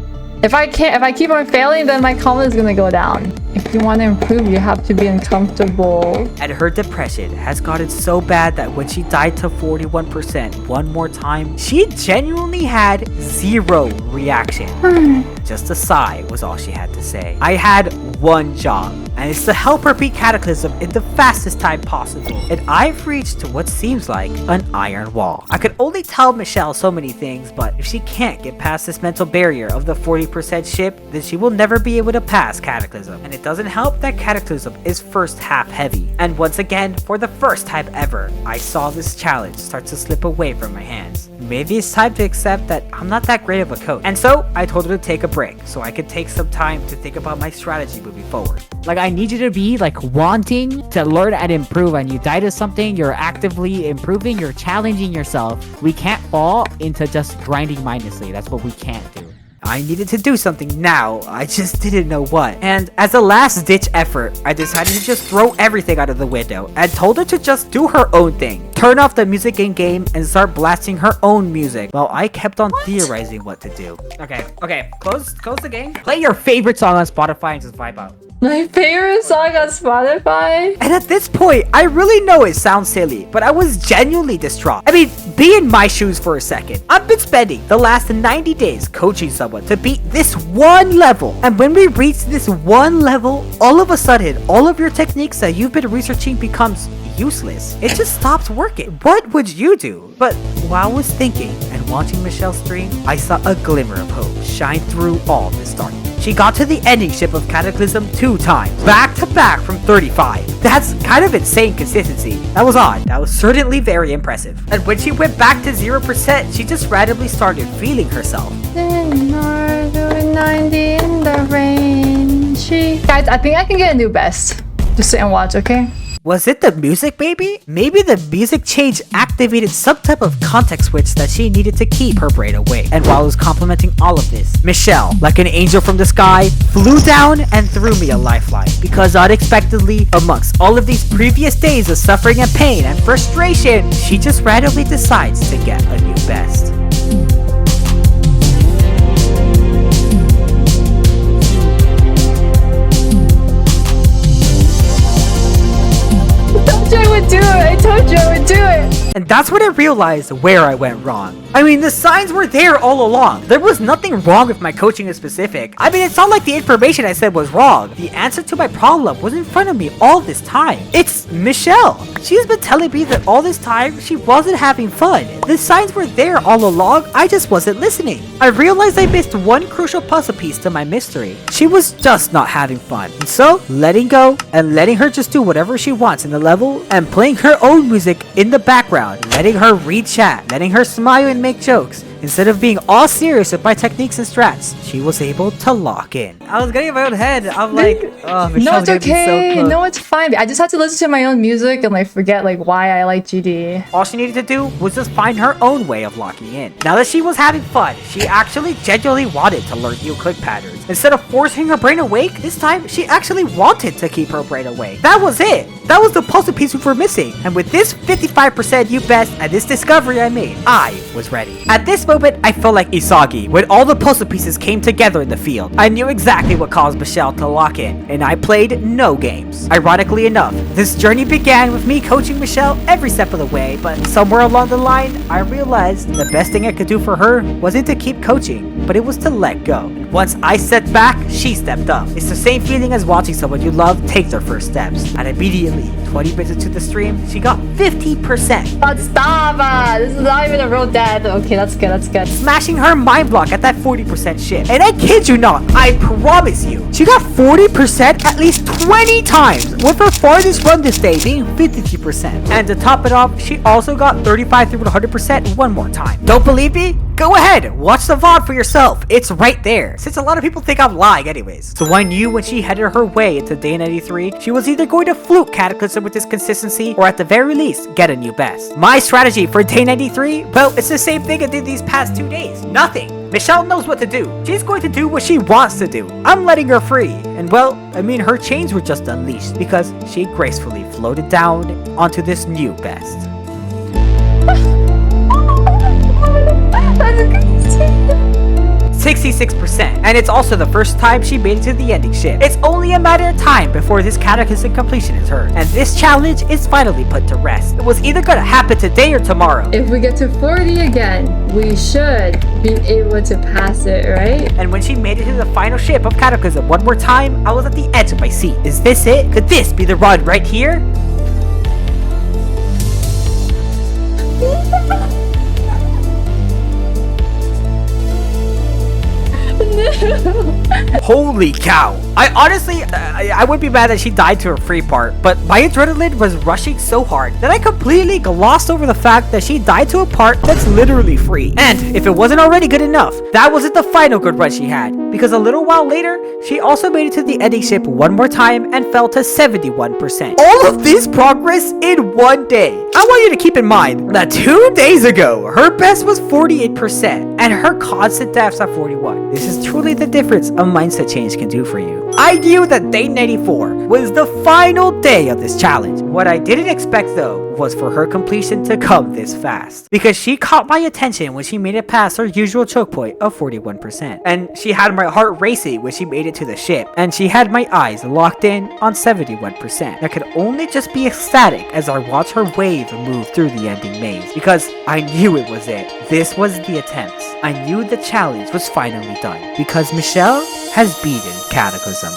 If I keep on failing, then my confidence is gonna go down. If you want to improve, you have to be uncomfortable. And her depression has gotten so bad that when she died to 41% one more time, she genuinely had zero reaction. Just a sigh was all she had to say. I had one job, and it's to help her beat Cataclysm in the fastest time possible. And I've reached to what seems like an iron wall. I could only tell Michelle so many things, but if she can't get past this mental barrier of the 40% ship, then she will never be able to pass Cataclysm. And it doesn't help that Cataclysm is first half heavy. And once again, for the first time ever, I saw this challenge start to slip away from my hands. Maybe it's time to accept that I'm not that great of a coach. And so I told her to take a break so I could take some time to think about my strategy moving forward. Like, I need you to be like wanting to learn and improve, and you die to something, you're actively improving, you're challenging yourself. We can't fall into just grinding mindlessly. That's what we can't do. I needed to do something now, I just didn't know what. And as a last ditch effort, I decided to just throw everything out of the window and told her to just do her own thing. Turn off the music in game and start blasting her own music while I kept on theorizing what to do. Okay, close the game. Play your favorite song on Spotify and just vibe out. My favorite song on Spotify? And at this point, I really know it sounds silly, but I was genuinely distraught. I mean, be in my shoes for a second. I've been spending the last 90 days coaching someone to beat this one level. And when we reach this one level, all of a sudden, all of your techniques that you've been researching becomes useless. It just stops working. What would you do? But while I was thinking and watching Michelle stream, I saw a glimmer of hope shine through all this darkness. She got to the ending ship of Cataclysm 2 times, back to back from 35. That's kind of insane consistency. That was odd. That was certainly very impressive. And when she went back to 0%, she just randomly started feeling herself. 90 in the rain. Guys, I think I can get a new best. Just sit and watch, okay? Was it the music, maybe? Maybe the music change activated some type of context switch that she needed to keep her brain awake. And while I was complimenting all of this, Michelle, like an angel from the sky, flew down and threw me a lifeline. Because unexpectedly, amongst all of these previous days of suffering and pain and frustration, she just randomly decides to get a new best. I told you I would do it. And that's when I realized where I went wrong. I mean, the signs were there all along. There was nothing wrong with my coaching in specific. I mean, it's not like the information I said was wrong. The answer to my problem was in front of me all this time. It's Michelle. She's been telling me that all this time she wasn't having fun. The signs were there all along, I just wasn't listening. I realized I missed one crucial puzzle piece to my mystery. She was just not having fun. And so, letting go and letting her just do whatever she wants in the level and playing her own music in the background, letting her read chat, letting her smile and make jokes. Instead of being all serious with my techniques and strats, she was able to lock in. I was getting in my own head. I'm like, oh, Michelle's No, it's gonna be so okay. close. No, it's fine. I just had to listen to my own music and like forget like why I like GD. All she needed to do was just find her own way of locking in. Now that she was having fun, she actually genuinely wanted to learn new click patterns. Instead of forcing her brain awake, this time she actually wanted to keep her brain awake. That was it. That was the puzzle piece we were missing. And with this 55% new best and this discovery I made, I was ready. At this moment, I felt like Isagi when all the puzzle pieces came together in the field. I knew exactly what caused Michelle to lock in, and I played no games. Ironically enough, this journey began with me coaching Michelle every step of the way, but somewhere along the line, I realized the best thing I could do for her wasn't to keep coaching, but it was to let go. Once I stepped back, she stepped up. It's the same feeling as watching someone you love take their first steps. And immediately, 20 minutes into the stream, she got 50%. But stop! This is not even a real death. Okay, that's good. That's good. Smashing her mind block at that 40% shit. And I kid you not, I promise you, she got 40% at least 20 times, with her farthest run this day being 52%. And to top it off, she also got 35 through 100% one more time. Don't believe me? Go ahead, watch the VOD for yourself. It's right there, since a lot of people think I'm lying anyways. So I knew when she headed her way into day 93, she was either going to fluke Cataclysm with this consistency, or at the very least, get a new best. My strategy for day 93? Well, it's the same thing I did these past 2 days. Nothing. Michelle knows what to do. She's going to do what she wants to do. I'm letting her free. And well, I mean her chains were just unleashed because she gracefully floated down onto this new best. That's crazy. 66%, and it's also the first time she made it to the ending ship. It's only a matter of time before this Cataclysm completion is hers, and this challenge is finally put to rest. It was either gonna happen today or tomorrow. If we get to 40 again, we should be able to pass it, right? And when she made it to the final ship of Cataclysm one more time, I was at the edge of my seat. Is this it? Could this be the run right here? Holy cow. I honestly, I would be mad that she died to her free part, but my adrenaline was rushing so hard that I completely glossed over the fact that she died to a part that's literally free. And if it wasn't already good enough, that wasn't the final good run she had, because a little while later, she also made it to the ending ship one more time and fell to 71%. All of this progress in one day. I want you to keep in mind that 2 days ago, her best was 48% and her constant deaths at 41. This is truly the difference a mindset change can do for you. I knew that day 94 was the final day of this challenge. What I didn't expect though was for her completion to come this fast, because she caught my attention when she made it past her usual choke point of 41%, and she had my heart racing when she made it to the ship, and she had my eyes locked in on 71%. I could only just be ecstatic as I watched her wave move through the ending maze, because I knew it was it. This was the attempt. I knew the challenge was finally done, because Michelle has beaten Cataclysm.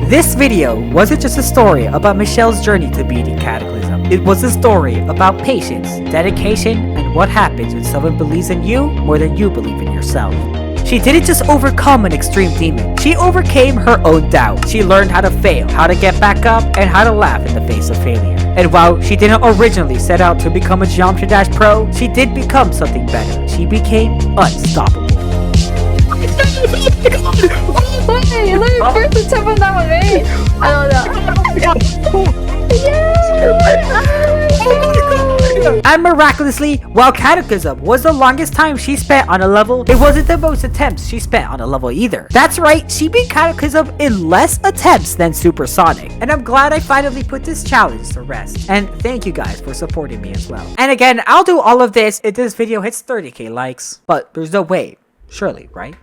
This video wasn't just a story about Michelle's journey to beating Cataclysm. It was a story about patience, dedication, and what happens when someone believes in you more than you believe in yourself. She didn't just overcome an extreme demon, she overcame her own doubt. She learned how to fail, how to get back up, and how to laugh in the face of failure. And while she didn't originally set out to become a Geometry Dash pro, she did become something better. She became unstoppable. Wait, let me first attempt on that one, right? I don't know. And miraculously, while Cataclysm was the longest time she spent on a level, it wasn't the most attempts she spent on a level either. That's right, she beat Cataclysm in less attempts than Supersonic. And I'm glad I finally put this challenge to rest. And thank you guys for supporting me as well. And again, I'll do all of this if this video hits 30k likes. But there's no way. Surely, right?